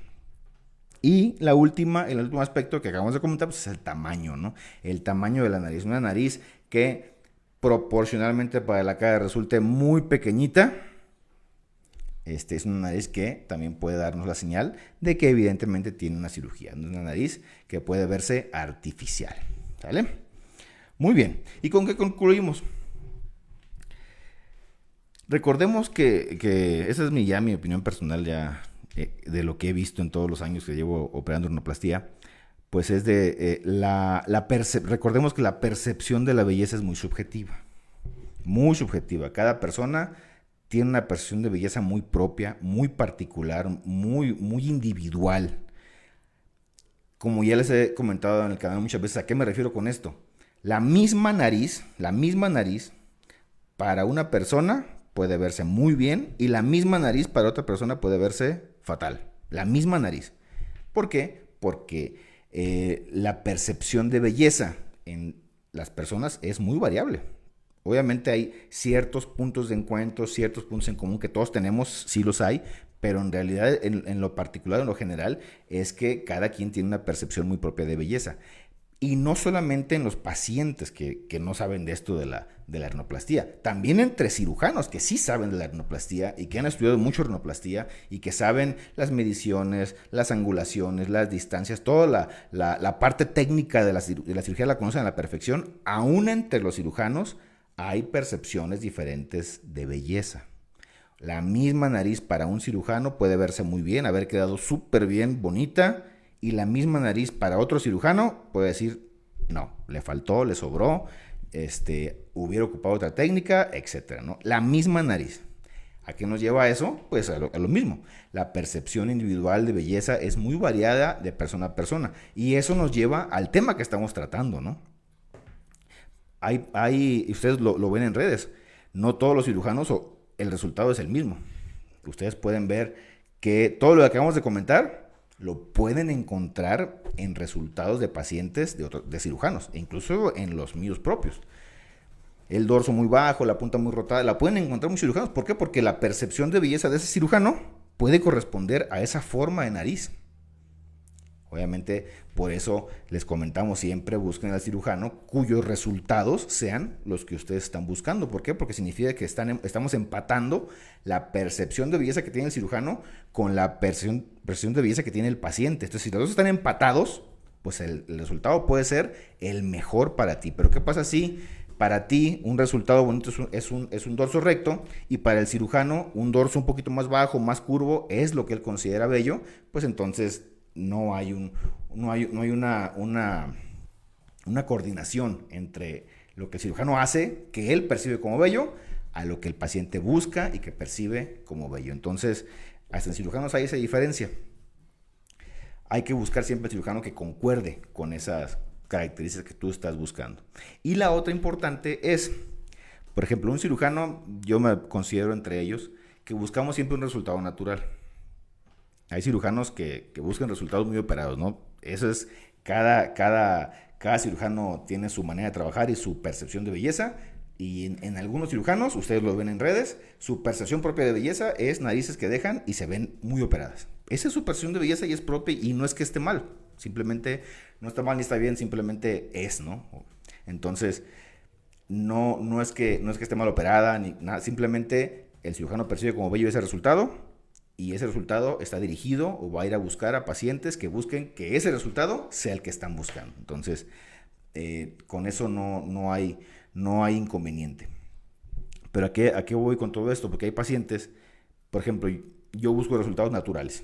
Y el último aspecto que acabamos de comentar pues, es el tamaño, ¿no? El tamaño de la nariz. Una nariz que proporcionalmente para la cara resulte muy pequeñita. Es una nariz que también puede darnos la señal de que evidentemente tiene una cirugía. No es una nariz que puede verse artificial. ¿Sale? Muy bien. ¿Y con qué concluimos? Recordemos que esa es mi opinión personal ya de lo que he visto en todos los años que llevo operando rinoplastia, pues es de recordemos que la percepción de la belleza es muy subjetiva. Muy subjetiva. Cada persona tiene una percepción de belleza muy propia, muy particular, muy, muy individual. Como ya les he comentado en el canal muchas veces, ¿a qué me refiero con esto? La misma nariz para una persona puede verse muy bien y la misma nariz para otra persona puede verse fatal. La misma nariz. ¿Por qué? Porque la percepción de belleza en las personas es muy variable. Obviamente hay ciertos puntos de encuentro, ciertos puntos en común que todos tenemos, sí los hay, pero en realidad en lo particular, en lo general, es que cada quien tiene una percepción muy propia de belleza. Y no solamente en los pacientes que no saben de esto de la rinoplastia, también entre cirujanos que sí saben de la rinoplastia y que han estudiado mucho rinoplastia y que saben las mediciones, las angulaciones, las distancias, toda la parte técnica de la cirugía la conocen a la perfección. Aún entre los cirujanos hay percepciones diferentes de belleza. La misma nariz para un cirujano puede verse muy bien, haber quedado súper bien, bonita, y la misma nariz para otro cirujano puede decir, no, le faltó, le sobró, hubiera ocupado otra técnica, etcétera, ¿no? La misma nariz. ¿A qué nos lleva eso? Pues a lo mismo. La percepción individual de belleza es muy variada de persona a persona. Y eso nos lleva al tema que estamos tratando, ¿no? Ustedes lo ven en redes. No todos los cirujanos el resultado es el mismo. Ustedes pueden ver que todo lo que acabamos de comentar lo pueden encontrar en resultados de pacientes de cirujanos, e incluso en los míos propios. El dorso muy bajo, la punta muy rotada, la pueden encontrar muchos cirujanos. ¿Por qué? Porque la percepción de belleza de ese cirujano puede corresponder a esa forma de nariz. Obviamente, por eso les comentamos siempre, busquen al cirujano cuyos resultados sean los que ustedes están buscando. ¿Por qué? Porque significa que estamos empatando la percepción de belleza que tiene el cirujano con la percepción de belleza que tiene el paciente. Entonces, si los dos están empatados, pues el resultado puede ser el mejor para ti. Pero ¿qué pasa si para ti un resultado bonito es un dorso recto y para el cirujano un dorso un poquito más bajo, más curvo, es lo que él considera bello? Pues entonces no hay una coordinación entre lo que el cirujano hace, que él percibe como bello, a lo que el paciente busca y que percibe como bello. Entonces, hasta en cirujanos hay esa diferencia. Hay que buscar siempre el cirujano que concuerde con esas características que tú estás buscando. Y la otra importante es, por ejemplo, un cirujano, yo me considero entre ellos, que buscamos siempre un resultado natural. Hay cirujanos que buscan resultados muy operados, ¿no? Eso es, cada cirujano tiene su manera de trabajar y su percepción de belleza. Y en algunos cirujanos, ustedes lo ven en redes, su percepción propia de belleza es narices que dejan y se ven muy operadas. Esa es su percepción de belleza y es propia, y no es que esté mal. Simplemente no está mal ni está bien, simplemente es, ¿no? Entonces, no es que esté mal operada ni nada, simplemente el cirujano percibe como bello ese resultado. Y ese resultado está dirigido o va a ir a buscar a pacientes que busquen que ese resultado sea el que están buscando. Entonces, con eso no hay inconveniente. Pero ¿a qué voy con todo esto? Porque hay pacientes, por ejemplo, yo busco resultados naturales.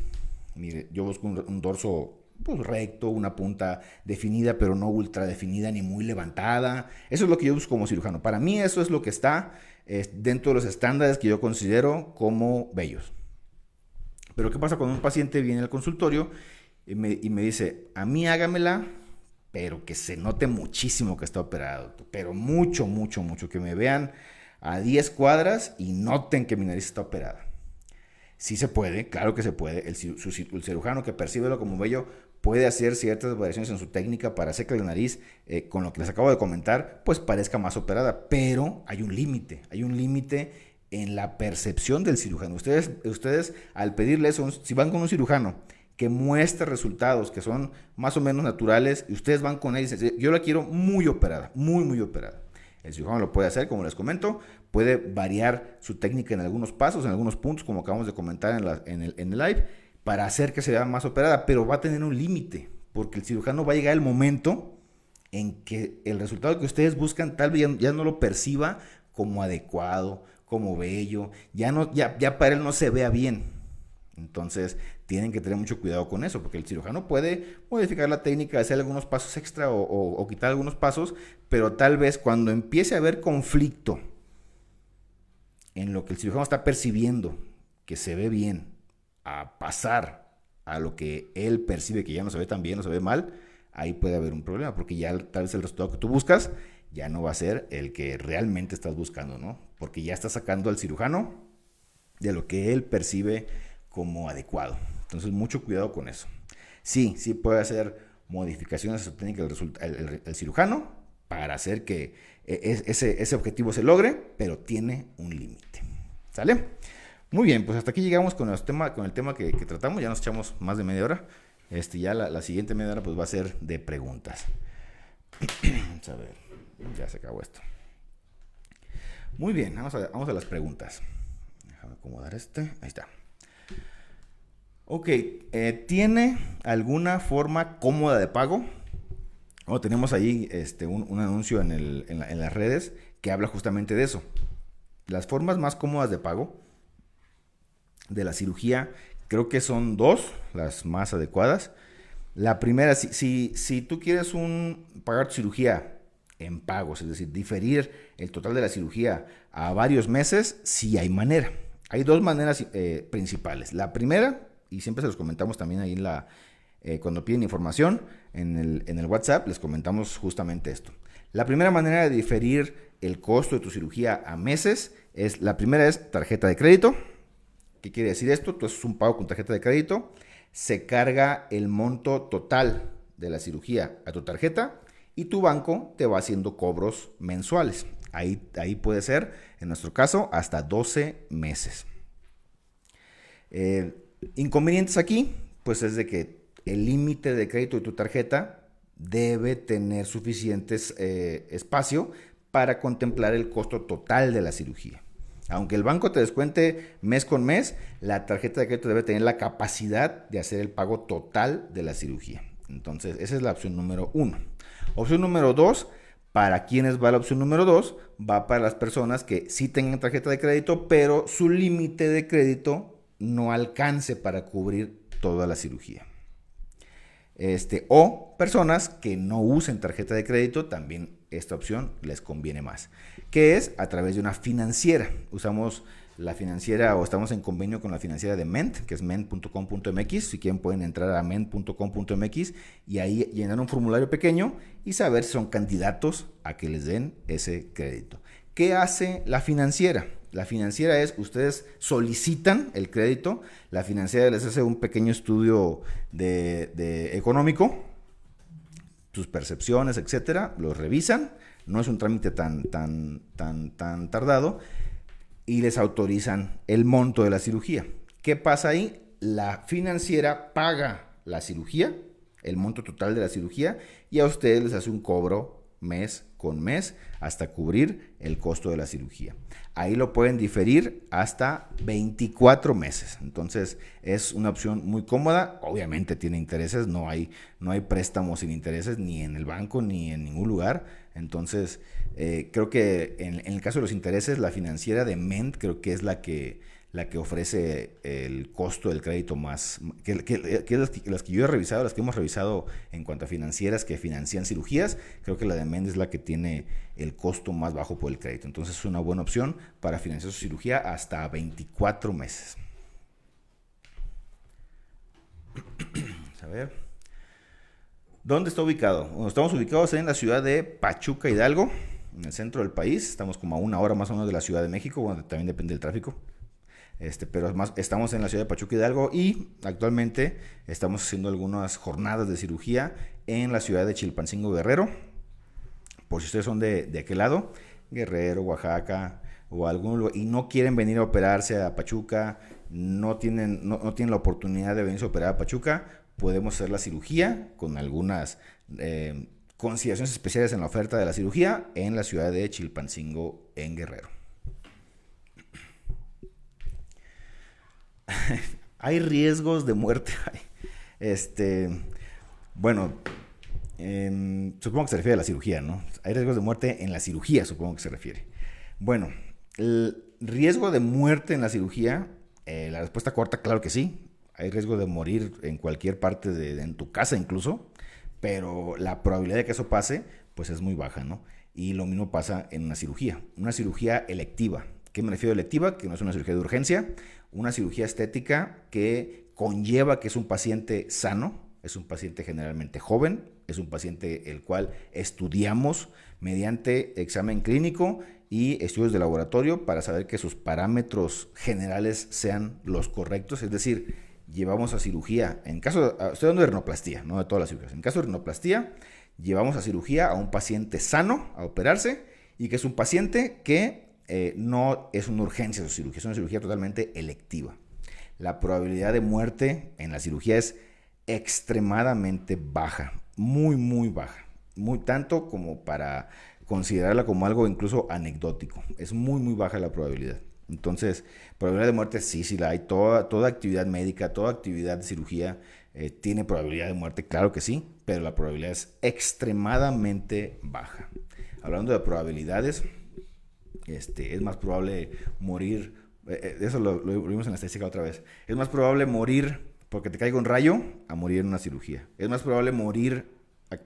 Mire, yo busco un dorso pues, recto, una punta definida, pero no ultra definida ni muy levantada. Eso es lo que yo busco como cirujano. Para mí eso es lo que está dentro de los estándares que yo considero como bellos. Pero ¿qué pasa cuando un paciente viene al consultorio y me dice, a mí hágamela, pero que se note muchísimo que está operado, pero mucho, mucho, mucho, que me vean a 10 cuadras y noten que mi nariz está operada? Sí se puede, claro que se puede. El cirujano que percibe lo como bello puede hacer ciertas variaciones en su técnica para hacer que la nariz, con lo que les acabo de comentar, pues parezca más operada. Pero hay un límite en la percepción del cirujano. Ustedes al pedirle eso, si van con un cirujano que muestre resultados que son más o menos naturales, y ustedes van con él y dicen, yo la quiero muy operada, muy, muy operada. El cirujano lo puede hacer, como les comento, puede variar su técnica en algunos pasos, en algunos puntos, como acabamos de comentar en el live, para hacer que se vea más operada, pero va a tener un límite, porque el cirujano va a llegar el momento en que el resultado que ustedes buscan tal vez ya no lo perciba como adecuado, como bello, ya para él no se vea bien. Entonces tienen que tener mucho cuidado con eso, porque el cirujano puede modificar la técnica, hacer algunos pasos extra o quitar algunos pasos, pero tal vez cuando empiece a haber conflicto en lo que el cirujano está percibiendo que se ve bien, a pasar a lo que él percibe que ya no se ve tan bien o se ve mal, ahí puede haber un problema, porque ya tal vez el resultado que tú buscas ya no va a ser el que realmente estás buscando, ¿no? Porque ya estás sacando al cirujano de lo que él percibe como adecuado. Entonces, mucho cuidado con eso. Sí puede hacer modificaciones a su técnica el cirujano para hacer que ese objetivo se logre, pero tiene un límite. ¿Sale? Muy bien, pues hasta aquí llegamos con el tema que tratamos. Ya nos echamos más de media hora. Ya la siguiente media hora pues va a ser de preguntas. Vamos a ver, ya se acabó esto. Muy bien, vamos a las preguntas. Déjame acomodar ahí está. Ok, ¿tiene alguna forma cómoda de pago? Tenemos ahí un anuncio en las redes que habla justamente de eso. Las formas más cómodas de pago de la cirugía creo que son dos, las más adecuadas. La primera, si tú quieres pagar tu cirugía en pagos, es decir, diferir el total de la cirugía a varios meses, sí hay manera. Hay dos maneras principales. La primera, y siempre se los comentamos también ahí cuando piden información en el WhatsApp, les comentamos justamente esto. La primera manera de diferir el costo de tu cirugía a meses la primera es tarjeta de crédito. ¿Qué quiere decir esto? Tú haces un pago con tarjeta de crédito, se carga el monto total de la cirugía a tu tarjeta y tu banco te va haciendo cobros mensuales. Ahí puede ser, en nuestro caso, hasta 12 meses. Inconvenientes aquí, pues es de que el límite de crédito de tu tarjeta debe tener suficientes espacio para contemplar el costo total de la cirugía. Aunque el banco te descuente mes con mes, la tarjeta de crédito debe tener la capacidad de hacer el pago total de la cirugía. Entonces, esa es la opción número 1. Opción número 2, ¿para quiénes va la opción número 2? Va para las personas que sí tengan tarjeta de crédito, pero su límite de crédito no alcance para cubrir toda la cirugía. O personas que no usen tarjeta de crédito, también esta opción les conviene más, que es a través de una financiera. Usamos la financiera o estamos en convenio con la financiera de Ment, que es ment.com.mx. Si quieren pueden entrar a ment.com.mx y ahí llenar un formulario pequeño y saber si son candidatos a que les den ese crédito. ¿Qué hace la financiera? La financiera ustedes solicitan el crédito, la financiera les hace un pequeño estudio de económico, sus percepciones, etcétera, los revisan, no es un trámite tan tardado y les autorizan el monto de la cirugía. ¿Qué pasa ahí? La financiera paga la cirugía, el monto total de la cirugía, y a ustedes les hace un cobro mes con mes hasta cubrir el costo de la cirugía. Ahí lo pueden diferir hasta 24 meses. Entonces es una opción muy cómoda. Obviamente tiene intereses, no hay préstamos sin intereses ni en el banco ni en ningún lugar. Entonces creo que en el caso de los intereses, la financiera de Ment creo que es la que ofrece el costo del crédito más, que las que yo he revisado, las que hemos revisado en cuanto a financieras que financian cirugías, creo que la de Ment es la que tiene el costo más bajo por el crédito. Entonces es una buena opción para financiar su cirugía hasta 24 meses. A ver. ¿Dónde está ubicado? Bueno, estamos ubicados en la ciudad de Pachuca, Hidalgo, en el centro del país. Estamos como a una hora más o menos de la Ciudad de México, bueno, también depende del tráfico. Pero estamos en la ciudad de Pachuca, Hidalgo, y actualmente estamos haciendo algunas jornadas de cirugía en la ciudad de Chilpancingo, Guerrero. Por si ustedes son de aquel lado, Guerrero, Oaxaca o algún lugar, y no quieren venir a operarse a Pachuca, no tienen la oportunidad de venirse a operar a Pachuca, podemos hacer la cirugía con algunas consideraciones especiales en la oferta de la cirugía en la ciudad de Chilpancingo, en Guerrero. Hay riesgos de muerte. Bueno, supongo que se refiere a la cirugía, ¿no? Hay riesgos de muerte en la cirugía, supongo que se refiere. Bueno, el riesgo de muerte en la cirugía, la respuesta corta, claro que sí. Hay riesgo de morir en cualquier parte en tu casa incluso, pero la probabilidad de que eso pase, pues es muy baja, ¿no? Y lo mismo pasa en una cirugía electiva. ¿Qué me refiero a electiva? Que no es una cirugía de urgencia, una cirugía estética que conlleva que es un paciente sano, es un paciente generalmente joven, es un paciente el cual estudiamos mediante examen clínico y estudios de laboratorio para saber que sus parámetros generales sean los correctos, es decir, llevamos a cirugía, estoy hablando de rinoplastia, no de todas las cirugías, en caso de rinoplastia, llevamos a cirugía a un paciente sano a operarse y que es un paciente que no es una urgencia su cirugía, es una cirugía totalmente electiva. La probabilidad de muerte en la cirugía es extremadamente baja, muy, muy baja. Muy tanto como para considerarla como algo incluso anecdótico. Es muy, muy baja la probabilidad. Entonces, probabilidad de muerte sí la hay. Toda actividad médica, toda actividad de cirugía tiene probabilidad de muerte, claro que sí, pero la probabilidad es extremadamente baja. Hablando de probabilidades, es más probable morir, eso lo vimos en la estadística otra vez, es más probable morir porque te caiga un rayo a morir en una cirugía. Es más probable morir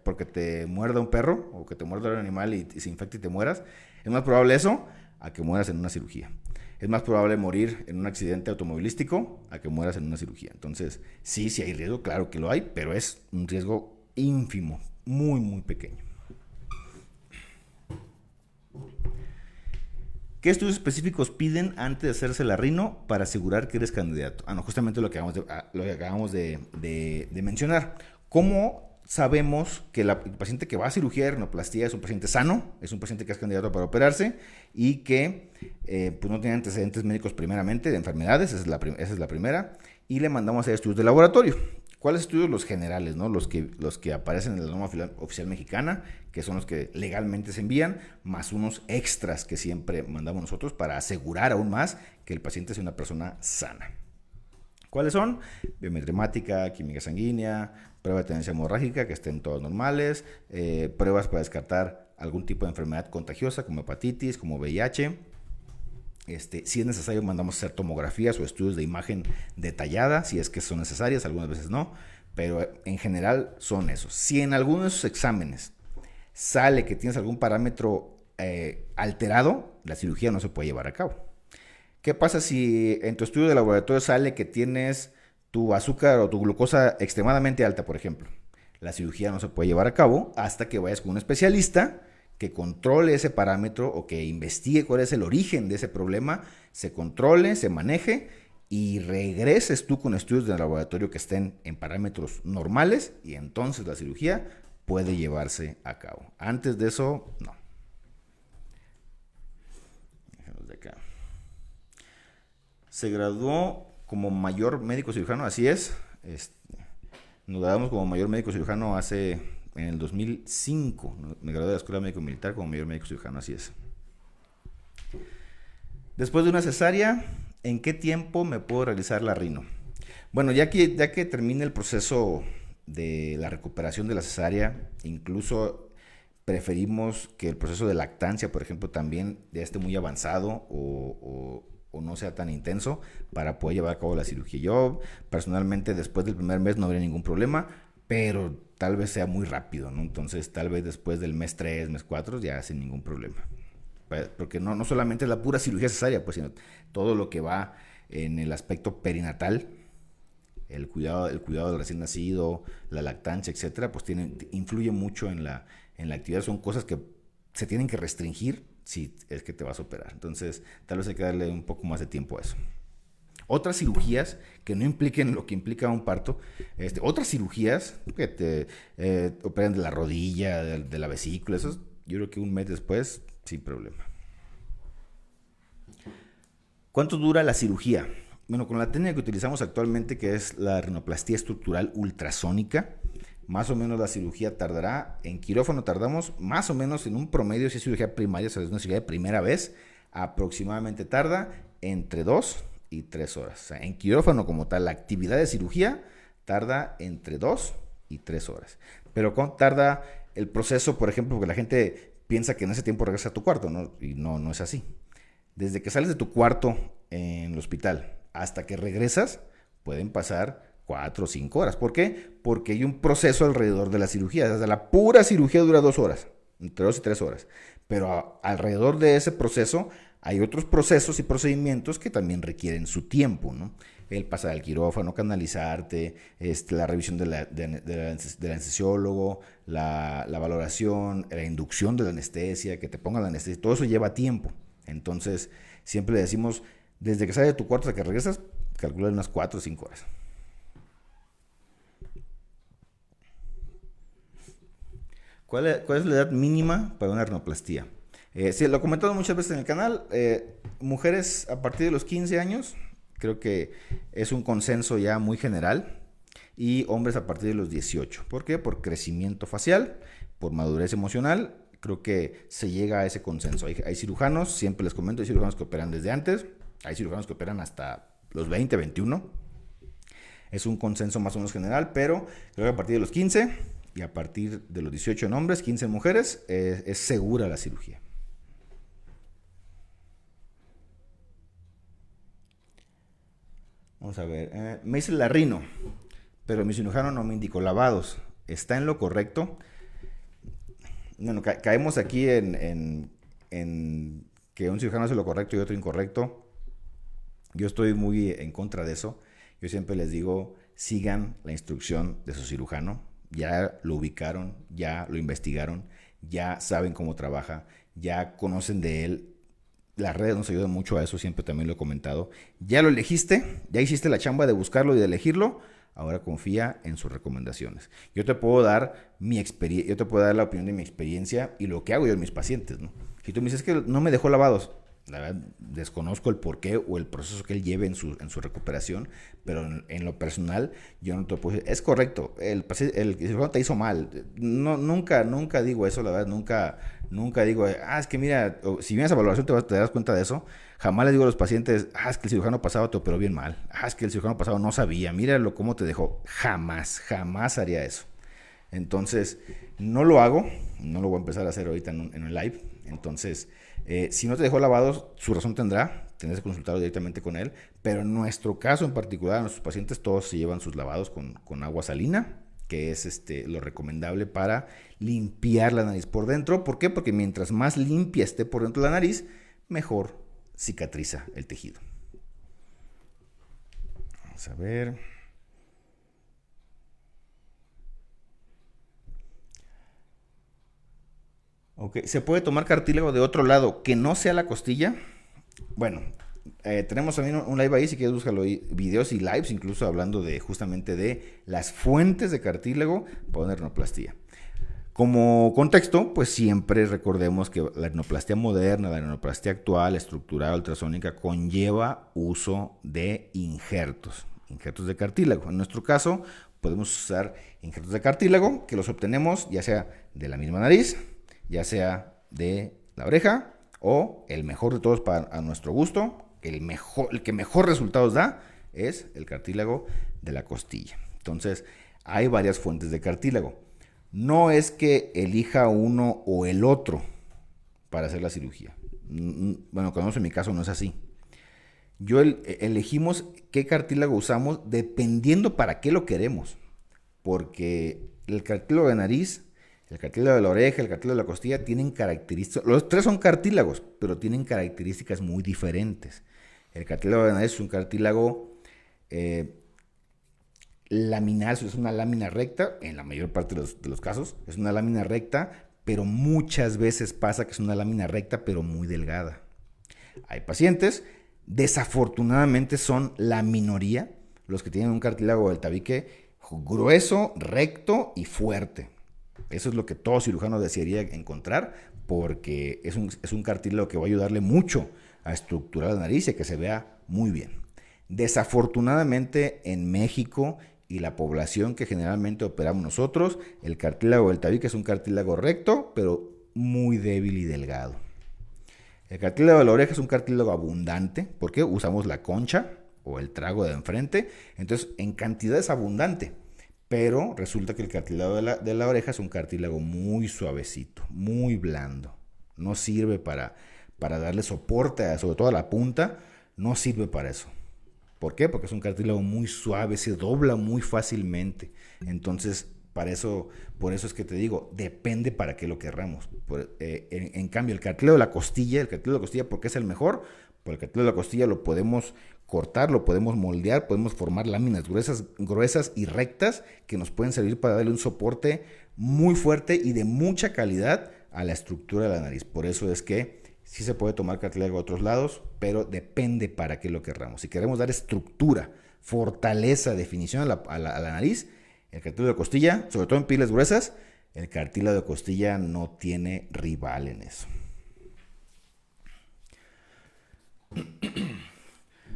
porque te muerda un perro o que te muerda un animal y se infecte y te mueras. Es más probable eso a que mueras en una cirugía. Es más probable morir en un accidente automovilístico a que mueras en una cirugía. Entonces, sí hay riesgo, claro que lo hay, pero es un riesgo ínfimo, muy, muy pequeño. ¿Qué estudios específicos piden antes de hacerse la rino para asegurar que eres candidato? No, justamente lo que acabamos de mencionar. ¿Cómo sabemos que el paciente que va a cirugía de rinoplastia es un paciente sano, es un paciente que es candidato para operarse y que pues no tiene antecedentes médicos primeramente de enfermedades? Esa es la primera. Y le mandamos a hacer estudios de laboratorio. ¿Cuáles estudios? Los generales, ¿no? Los que aparecen en la norma oficial mexicana, que son los que legalmente se envían, más unos extras que siempre mandamos nosotros para asegurar aún más que el paciente sea una persona sana. ¿Cuáles son? Biometría, química sanguínea, prueba de tendencia hemorrágica, que estén todas normales, pruebas para descartar algún tipo de enfermedad contagiosa como hepatitis, como VIH. Si es necesario, mandamos a hacer tomografías o estudios de imagen detallada, si es que son necesarias, algunas veces no, pero en general son esos. Si en alguno de esos exámenes sale que tienes algún parámetro alterado, la cirugía no se puede llevar a cabo. ¿Qué pasa si en tu estudio de laboratorio sale que tienes tu azúcar o tu glucosa extremadamente alta, por ejemplo? La cirugía no se puede llevar a cabo hasta que vayas con un especialista que controle ese parámetro o que investigue cuál es el origen de ese problema, se controle, se maneje y regreses tú con estudios de laboratorio que estén en parámetros normales y entonces la cirugía puede llevarse a cabo. Antes de eso, no. Déjanos de acá. Se graduó como mayor médico cirujano, así es. Nos graduamos como mayor médico cirujano hace en el 2005. Me gradué de la Escuela Médico Militar como mayor médico cirujano, así es. Después de una cesárea, ¿en qué tiempo me puedo realizar la rino? Bueno, ya que termine el proceso de la recuperación de la cesárea, incluso preferimos que el proceso de lactancia, por ejemplo, también ya esté muy avanzado o no sea tan intenso para poder llevar a cabo la cirugía. Yo personalmente después del primer mes no habría ningún problema, pero tal vez sea muy rápido, ¿no? Entonces tal vez después del mes 3, mes 4 ya sin ningún problema. Porque no solamente es la pura cirugía cesárea, pues, sino todo lo que va en el aspecto perinatal, el cuidado del recién nacido, la lactancia, etcétera, pues influye mucho en la actividad. Son cosas que se tienen que restringir si es que te vas a operar. Entonces, tal vez hay que darle un poco más de tiempo a eso. Otras cirugías que no impliquen lo que implica un parto, otras cirugías que te operan de la rodilla, de la vesícula, eso yo creo que un mes después, sin problema. ¿Cuánto dura la cirugía? Bueno, con la técnica que utilizamos actualmente, que es la rinoplastía estructural ultrasónica, más o menos la cirugía tardará, en quirófano tardamos más o menos en un promedio, si es cirugía primaria, o sea, es una cirugía de primera vez, aproximadamente tarda entre 2 y 3 horas. O sea, en quirófano como tal, la actividad de cirugía tarda entre 2 y 3 horas. Pero ¿cuánto tarda el proceso, por ejemplo? Porque la gente piensa que en ese tiempo regresas a tu cuarto, ¿no? Y no es así. Desde que sales de tu cuarto en el hospital hasta que regresas, pueden pasar 4 o 5 horas. ¿Por qué? Porque hay un proceso alrededor de la cirugía. O sea, la pura cirugía dura 2 horas, entre 2 y 3 horas. Pero alrededor de ese proceso hay otros procesos y procedimientos que también requieren su tiempo, ¿no? El pasar al quirófano, canalizarte, la revisión del anestesiólogo, la valoración, la inducción de la anestesia, que te pongan la anestesia, todo eso lleva tiempo. Entonces, siempre le decimos, desde que sales de tu cuarto hasta que regresas, calcula unas 4 o 5 horas. ¿Cuál es la edad mínima para una rinoplastía? Sí, lo he comentado muchas veces en el canal. Mujeres a partir de los 15 años, creo que es un consenso ya muy general. Y hombres a partir de los 18. ¿Por qué? Por crecimiento facial, por madurez emocional. Creo que se llega a ese consenso. Hay cirujanos, siempre les comento, hay cirujanos que operan desde antes. Hay cirujanos que operan hasta los 20, 21. Es un consenso más o menos general, pero creo que a partir de los 15 y a partir de los 18 en hombres, 15 en mujeres, es segura la cirugía. Vamos a ver. Me hice la rino, pero mi cirujano no me indicó lavados. ¿Está en lo correcto? Bueno, caemos aquí en que un cirujano hace lo correcto y otro incorrecto. Yo estoy muy en contra de eso. Yo siempre les digo, sigan la instrucción de su cirujano. Ya lo ubicaron, ya lo investigaron, ya saben cómo trabaja, ya conocen de él. Las redes nos ayudan mucho a eso, siempre también lo he comentado. Ya lo elegiste, ya hiciste la chamba de buscarlo y de elegirlo. Ahora confía en sus recomendaciones. Yo te puedo dar la opinión de mi experiencia y lo que hago yo en mis pacientes, ¿no? Si tú me dices que no me dejó lavados, la verdad, desconozco el porqué o el proceso que él lleve en su recuperación, pero en lo personal, yo no te puedo decir, es correcto, el cirujano te hizo mal. No, nunca digo eso, la verdad, nunca digo, es que mira, si vienes a valoración te das cuenta de eso. Jamás le digo a los pacientes, es que el cirujano pasado te operó bien mal, es que el cirujano pasado no sabía, míralo cómo te dejó. Jamás haría eso. Entonces, no lo hago, no lo voy a empezar a hacer ahorita en un live. Entonces, si no te dejó lavados, su razón tendrás que consultarlo directamente con él, pero en nuestro caso en particular, nuestros pacientes todos se llevan sus lavados con agua salina, que es lo recomendable para limpiar la nariz por dentro. ¿Por qué? Porque mientras más limpia esté por dentro de la nariz, mejor cicatriza el tejido. Vamos a ver. Okay. ¿Se puede tomar cartílago de otro lado que no sea la costilla? Bueno, tenemos también un live ahí, si quieres búscalo ahí, videos y lives incluso hablando justamente de las fuentes de cartílago para una rinoplastía. Como contexto, pues siempre recordemos que la rinoplastia moderna, la rinoplastia actual, estructural, ultrasónica, conlleva uso de injertos de cartílago. En nuestro caso, podemos usar injertos de cartílago que los obtenemos ya sea de la misma nariz, ya sea de la oreja, o el mejor de todos a nuestro gusto, el que mejor resultados da es el cartílago de la costilla. Entonces, hay varias fuentes de cartílago. No es que elija uno o el otro para hacer la cirugía. Bueno, cuando en mi caso no es así. Elegimos qué cartílago usamos dependiendo para qué lo queremos. Porque el cartílago de nariz, el cartílago de la oreja, el cartílago de la costilla tienen características. Los tres son cartílagos, pero tienen características muy diferentes. El cartílago de nariz es un cartílago laminar, es una lámina recta, en la mayor parte de los casos, es una lámina recta, pero muchas veces pasa que es una lámina recta, pero muy delgada. Hay pacientes, desafortunadamente son la minoría, los que tienen un cartílago del tabique grueso, recto y fuerte. Eso es lo que todo cirujano desearía encontrar, porque es un cartílago que va a ayudarle mucho a estructurar la nariz y a que se vea muy bien. Desafortunadamente en México y la población que generalmente operamos nosotros, el cartílago del tabique es un cartílago recto, pero muy débil y delgado. El cartílago de la oreja es un cartílago abundante, porque usamos la concha o el trago de enfrente, entonces en cantidad es abundante, pero resulta que el cartílago de la oreja es un cartílago muy suavecito, muy blando, no sirve para darle soporte, sobre todo a la punta, no sirve para eso. ¿Por qué? Porque es un cartílago muy suave, se dobla muy fácilmente. Entonces, por eso es que te digo, depende para qué lo querramos. En cambio, el cartílago de la costilla, ¿por qué es el mejor? Porque el cartílago de la costilla lo podemos cortar, lo podemos moldear, podemos formar láminas gruesas y rectas que nos pueden servir para darle un soporte muy fuerte y de mucha calidad a la estructura de la nariz. Por eso es que sí se puede tomar cartílago de otros lados, pero depende para qué lo querramos. Si queremos dar estructura, fortaleza, definición a la nariz, el cartílago de costilla, sobre todo en pieles gruesas, el cartílago de costilla no tiene rival en eso.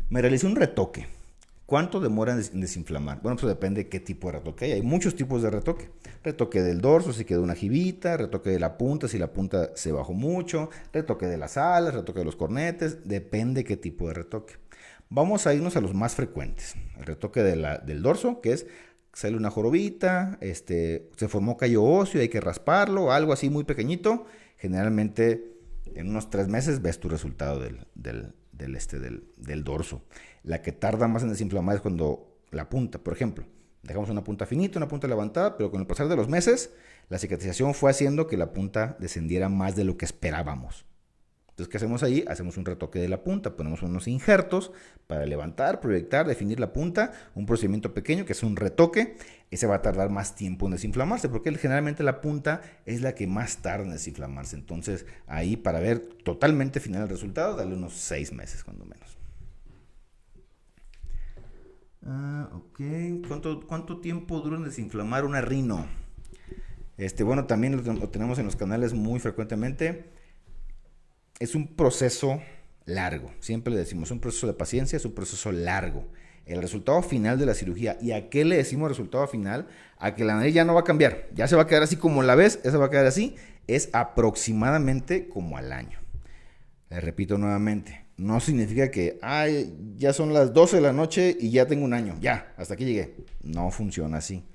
Me realicé un retoque. ¿Cuánto demora en desinflamar? Bueno, pues depende de qué tipo de retoque hay. Hay muchos tipos de retoque. Retoque del dorso, si quedó una jibita. Retoque de la punta, si la punta se bajó mucho. Retoque de las alas, retoque de los cornetes. Depende qué tipo de retoque. Vamos a irnos a los más frecuentes. El retoque del dorso, que es, sale una jorobita, se formó callo óseo, hay que rasparlo, algo así muy pequeñito. Generalmente en unos 3 meses ves tu resultado del dorso. La que tarda más en desinflamar es cuando la punta, por ejemplo, dejamos una punta finita, una punta levantada, pero con el pasar de los meses, la cicatrización fue haciendo que la punta descendiera más de lo que esperábamos. Entonces, ¿qué hacemos ahí? Hacemos un retoque de la punta, ponemos unos injertos para levantar, proyectar, definir la punta, un procedimiento pequeño que es un retoque. Ese va a tardar más tiempo en desinflamarse, porque generalmente la punta es la que más tarda en desinflamarse. Entonces, ahí para ver totalmente final el resultado, dale unos 6 meses cuando menos. Ok. ¿Cuánto tiempo dura en desinflamar una rino? Bueno, también lo tenemos en los canales muy frecuentemente. Es un proceso largo, siempre le decimos, es un proceso de paciencia, es un proceso largo. El resultado final de la cirugía, ¿y a qué le decimos resultado final? A que la nariz ya no va a cambiar, ya se va a quedar así como la ves, esa va a quedar así, es aproximadamente como al año. Les repito nuevamente, no significa que ya son las 12 de la noche y ya tengo un año, ya, hasta aquí llegué. No funciona así.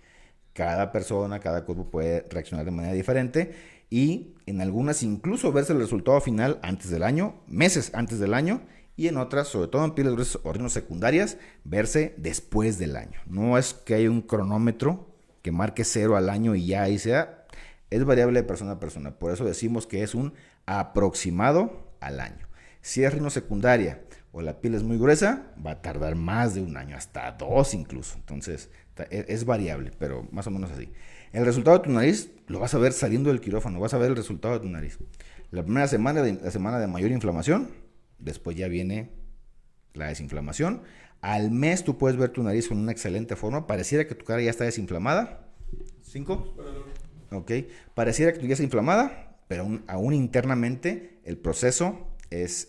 Cada persona, cada cuerpo puede reaccionar de manera diferente y en algunas incluso verse el resultado final antes del año, meses antes del año, y en otras, sobre todo en pieles gruesas o rinos secundarias, verse después del año. No es que haya un cronómetro que marque 0 al año y ya ahí sea, es variable de persona a persona, por eso decimos que es un aproximado al año. Si es rino secundaria o la piel es muy gruesa, va a tardar más de un año, hasta 2 incluso, entonces es variable, pero más o menos así. El resultado de tu nariz lo vas a ver saliendo del quirófano, vas a ver el resultado de tu nariz. La primera semana, la semana de mayor inflamación, después ya viene la desinflamación. Al mes tú puedes ver tu nariz con una excelente forma, pareciera que tu cara ya está desinflamada. 5. Ok, pareciera que tu ya está inflamada, pero aún internamente el proceso es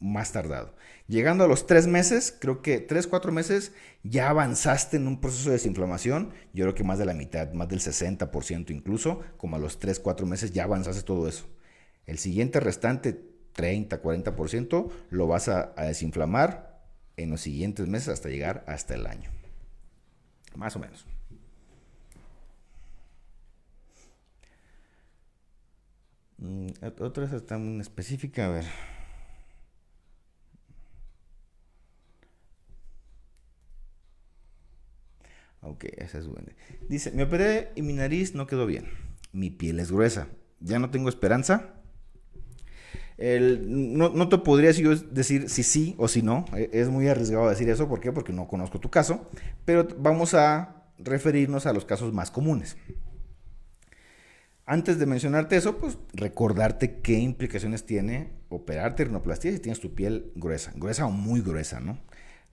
más tardado. Llegando a los 3 meses, creo que 3, 4 meses, ya avanzaste en un proceso de desinflamación. Yo creo que más de la mitad, más del 60% incluso, como a los 3, 4 meses ya avanzaste todo eso. El siguiente restante, 30, 40%, lo vas a desinflamar en los siguientes meses hasta llegar hasta el año. Más o menos. Otra vez tan específica, a ver. Ok, esa es buena. Dice, me operé y mi nariz no quedó bien. Mi piel es gruesa. Ya no tengo esperanza. No te podría yo decir si sí o si no. Es muy arriesgado decir eso. ¿Por qué? Porque no conozco tu caso. Pero vamos a referirnos a los casos más comunes. Antes de mencionarte eso, pues recordarte qué implicaciones tiene operarte rinoplastia si tienes tu piel gruesa. Gruesa o muy gruesa, ¿no?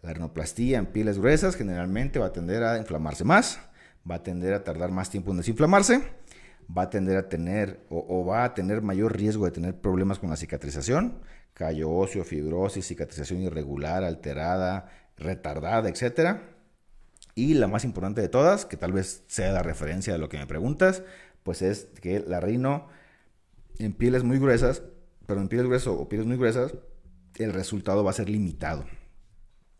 La rinoplastia en pieles gruesas generalmente va a tender a inflamarse más, va a tender a tardar más tiempo en desinflamarse, va a tender a tener o va a tener mayor riesgo de tener problemas con la cicatrización, callo óseo, fibrosis, cicatrización irregular, alterada, retardada, etcétera. Y la más importante de todas, que tal vez sea la referencia de lo que me preguntas, pues es que la rino en pieles muy gruesas, pero en pieles gruesas o pieles muy gruesas, el resultado va a ser limitado.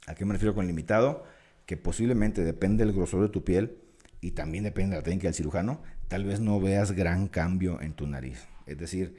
¿A qué me refiero con limitado? Que posiblemente depende del grosor de tu piel y también depende de la técnica del cirujano, tal vez no veas gran cambio en tu nariz. Es decir,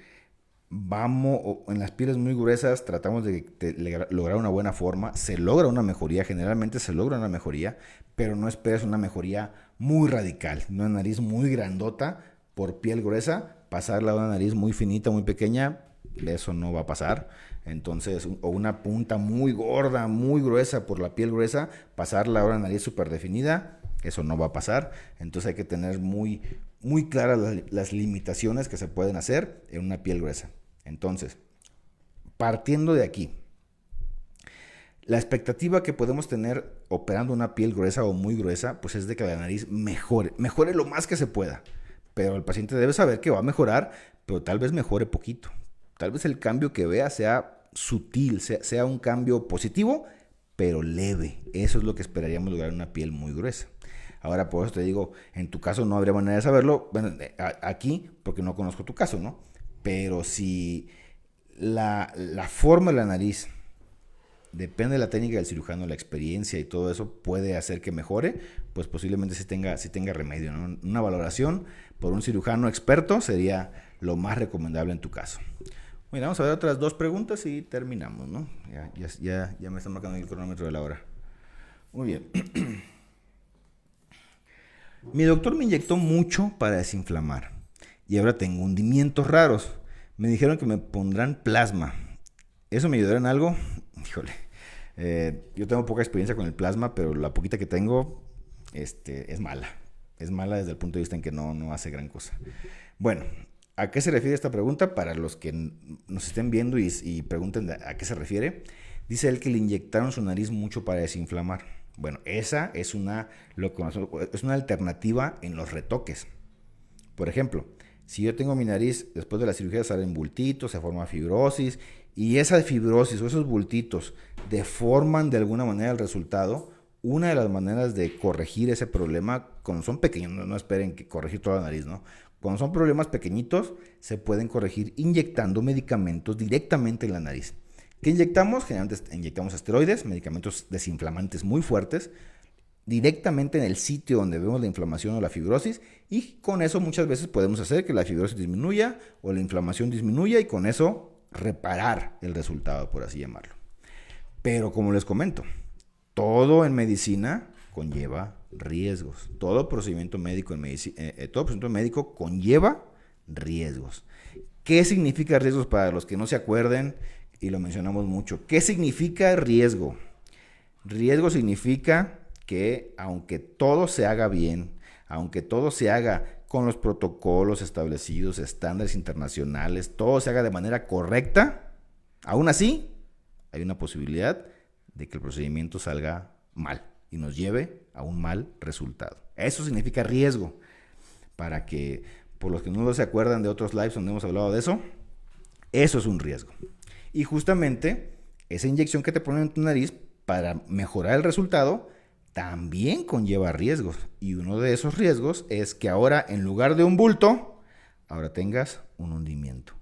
en las pieles muy gruesas tratamos de lograr una buena forma, se logra una mejoría, generalmente se logra una mejoría, pero no esperes una mejoría muy radical, una nariz muy grandota por piel gruesa, pasarla a una nariz muy finita, muy pequeña, eso no va a pasar. Entonces, o una punta muy gorda, muy gruesa por la piel gruesa, pasarla a una nariz súper definida, eso no va a pasar. Entonces hay que tener muy, muy claras las limitaciones que se pueden hacer en una piel gruesa. Entonces, partiendo de aquí, la expectativa que podemos tener operando una piel gruesa o muy gruesa, pues es de que la nariz mejore lo más que se pueda. Pero el paciente debe saber que va a mejorar, pero tal vez mejore poquito. Tal vez el cambio que vea sea sutil, sea un cambio positivo, pero leve. Eso es lo que esperaríamos lograr en una piel muy gruesa. Ahora, por eso te digo, en tu caso no habría manera de saberlo, bueno, aquí, porque no conozco tu caso, ¿no? Pero si la forma de la nariz depende de la técnica del cirujano, la experiencia y todo eso puede hacer que mejore, pues posiblemente sí tenga remedio, ¿no? Una valoración por un cirujano experto sería lo más recomendable en tu caso. Bueno, vamos a ver otras 2 preguntas y terminamos, ¿no? Ya me están marcando el cronómetro de la hora. Muy bien. Mi doctor me inyectó mucho para desinflamar y ahora tengo hundimientos raros. Me dijeron que me pondrán plasma. ¿Eso me ayudará en algo? Híjole. Yo tengo poca experiencia con el plasma, pero la poquita que tengo es mala. Es mala desde el punto de vista en que no hace gran cosa. Bueno, ¿a qué se refiere esta pregunta? Para los que nos estén viendo y pregunten a qué se refiere. Dice él que le inyectaron su nariz mucho para desinflamar. Bueno, esa es una alternativa en los retoques. Por ejemplo, si yo tengo mi nariz, después de la cirugía salen bultitos, se forma fibrosis, y esa fibrosis o esos bultitos deforman de alguna manera el resultado, una de las maneras de corregir ese problema, cuando son pequeños, no esperen que corregir toda la nariz, ¿no? Cuando son problemas pequeñitos, se pueden corregir inyectando medicamentos directamente en la nariz. ¿Qué inyectamos? Generalmente inyectamos esteroides, medicamentos desinflamantes muy fuertes, directamente en el sitio donde vemos la inflamación o la fibrosis, y con eso muchas veces podemos hacer que la fibrosis disminuya o la inflamación disminuya y con eso reparar el resultado, por así llamarlo. Pero como les comento, todo en medicina conlleva riesgos. Todo procedimiento médico conlleva riesgos. ¿Qué significa riesgos para los que no se acuerden? Y lo mencionamos mucho. ¿Qué significa riesgo? Riesgo significa que aunque todo se haga bien, aunque todo se haga con los protocolos establecidos, estándares internacionales, todo se haga de manera correcta, aún así hay una posibilidad de que el procedimiento salga mal y nos lleve a un mal resultado. Eso significa riesgo. Para que, por los que no se acuerdan de otros lives donde hemos hablado de eso, eso es un riesgo. Y justamente esa inyección que te ponen en tu nariz para mejorar el resultado también conlleva riesgos. Y uno de esos riesgos es que ahora, en lugar de un bulto, ahora tengas un hundimiento.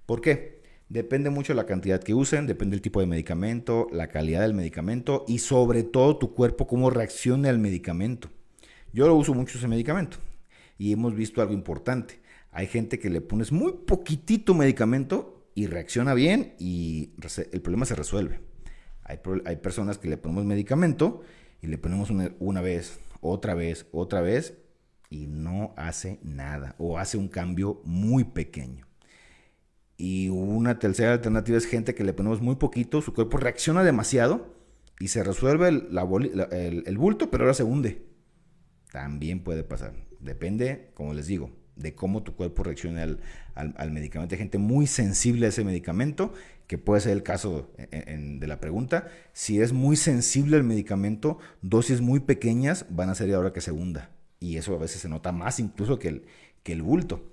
¿Por qué? Depende mucho de la cantidad que usen, depende del tipo de medicamento, la calidad del medicamento y sobre todo tu cuerpo cómo reacciona al medicamento. Yo lo uso mucho ese medicamento y hemos visto algo importante. Hay gente que le pones muy poquitito medicamento y reacciona bien y el problema se resuelve. Hay personas que le ponemos medicamento y le ponemos una vez, otra vez y no hace nada o hace un cambio muy pequeño. Y una tercera alternativa es gente que le ponemos muy poquito, su cuerpo reacciona demasiado y se resuelve el bulto, pero ahora se hunde. También puede pasar. Depende, como les digo, de cómo tu cuerpo reacciona al medicamento. Hay gente muy sensible a ese medicamento, que puede ser el caso de la pregunta. Si es muy sensible al medicamento, dosis muy pequeñas van a hacer ahora que se hunda. Y eso a veces se nota más incluso que el bulto.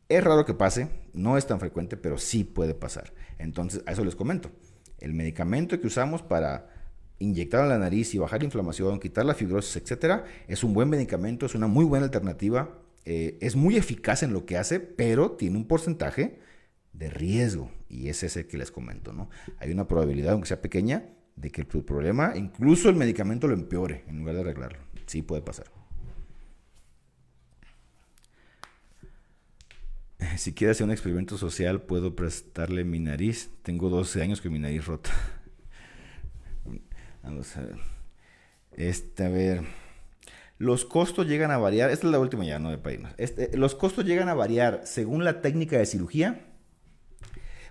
Es raro que pase, no es tan frecuente, pero sí puede pasar. Entonces, a eso les comento. El medicamento que usamos para inyectar en la nariz y bajar la inflamación, quitar la fibrosis, etcétera, es un buen medicamento, es una muy buena alternativa, es muy eficaz en lo que hace, pero tiene un porcentaje de riesgo y es ese que les comento, ¿no? Hay una probabilidad, aunque sea pequeña, de que el problema, incluso el medicamento, lo empeore en lugar de arreglarlo. Sí puede pasar. Si quiero hacer un experimento social, puedo prestarle mi nariz. Tengo 12 años con mi nariz rota. Vamos a ver. A ver. Los costos llegan a variar. Esta es la última ya, no de país. Los costos llegan a variar según la técnica de cirugía.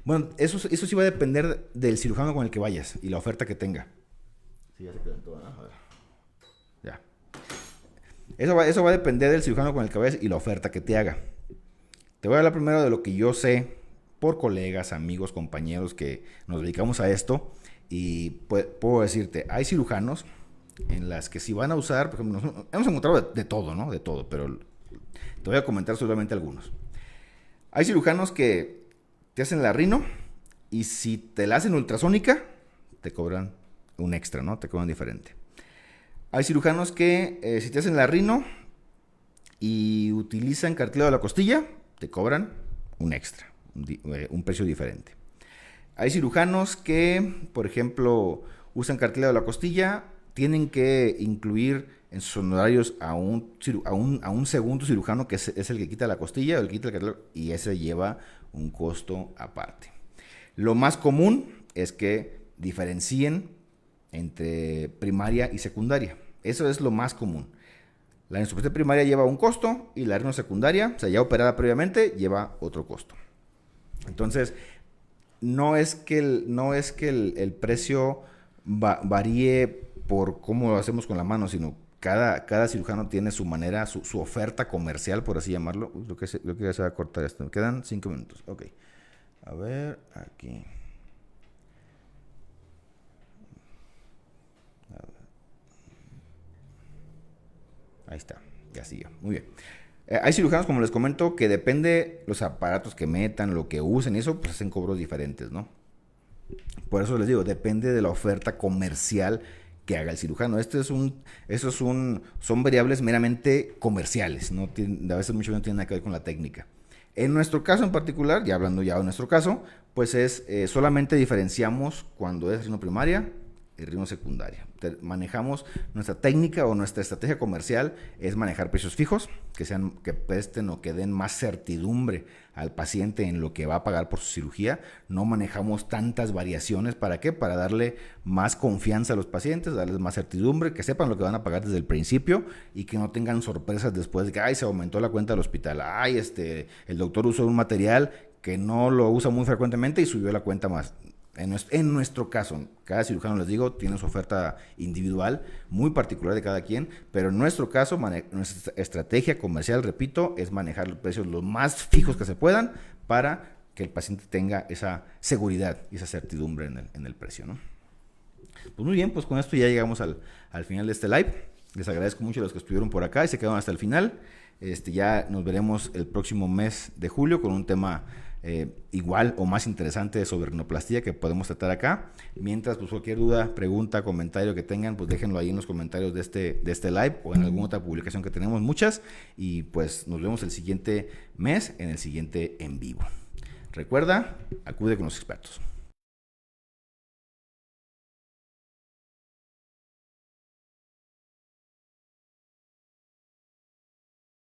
Bueno, eso sí va a depender del cirujano con el que vayas y la oferta que tenga. Sí, ya se calentó, ¿no? A ver. Ya. Eso va a depender del cirujano con el que vayas y la oferta que te haga. Te voy a hablar primero de lo que yo sé por colegas, amigos, compañeros que nos dedicamos a esto. Y puedo decirte, hay cirujanos en las que si van a usar, por ejemplo, hemos encontrado de todo, ¿no? De todo, pero te voy a comentar solamente algunos. Hay cirujanos que te hacen la rino y si te la hacen ultrasónica, te cobran un extra, ¿no? Te cobran diferente. Hay cirujanos que si te hacen la rino y utilizan cartílago de la costilla, te cobran un extra, un precio diferente. Hay cirujanos que, por ejemplo, usan cartílago de la costilla, tienen que incluir en sus honorarios a un segundo cirujano que es el que quita la costilla o el que quita el cartílago, y ese lleva un costo aparte. Lo más común es que diferencien entre primaria y secundaria. Eso es lo más común. La rinoplastia primaria lleva un costo y la rinoplastia secundaria, o sea, ya operada previamente, lleva otro costo. Entonces, no es que el precio varíe por cómo lo hacemos con la mano, sino cada cirujano tiene su manera, su oferta comercial, por así llamarlo. Creo que ya se va a cortar esto. Me quedan 5 minutos. Ok. A ver, aquí. Ahí está, ya siguió. Muy bien. Hay cirujanos, como les comento, que depende los aparatos que metan, lo que usen, y eso pues hacen cobros diferentes, ¿no? Por eso les digo, depende de la oferta comercial que haga el cirujano. Son variables meramente comerciales, a veces mucho no tienen nada que ver con la técnica. En nuestro caso en particular, ya hablando ya de nuestro caso, pues solamente diferenciamos cuando es rino primaria y rino secundaria. Manejamos nuestra técnica o nuestra estrategia comercial es manejar precios fijos que presten o que den más certidumbre al paciente en lo que va a pagar por su cirugía. No manejamos tantas variaciones. ¿Para qué? Para darle más confianza a los pacientes, darles más certidumbre, que sepan lo que van a pagar desde el principio y que no tengan sorpresas después de que se aumentó la cuenta del hospital, el doctor usó un material que no lo usa muy frecuentemente y subió la cuenta más. En nuestro caso, cada cirujano, les digo, tiene su oferta individual, muy particular de cada quien, pero en nuestro caso, nuestra estrategia comercial, repito, es manejar los precios lo más fijos que se puedan para que el paciente tenga esa seguridad y esa certidumbre en el precio, ¿no? Pues muy bien, pues con esto ya llegamos al final de este live. Les agradezco mucho a los que estuvieron por acá y se quedaron hasta el final. Ya nos veremos el próximo mes de julio con un tema igual o más interesante sobre rinoplastia que podemos tratar acá. Mientras, pues cualquier duda, pregunta, comentario que tengan, pues déjenlo ahí en los comentarios de este live o en alguna otra publicación que tenemos muchas. Y pues nos vemos el siguiente mes en el siguiente en vivo. Recuerda, acude con los expertos.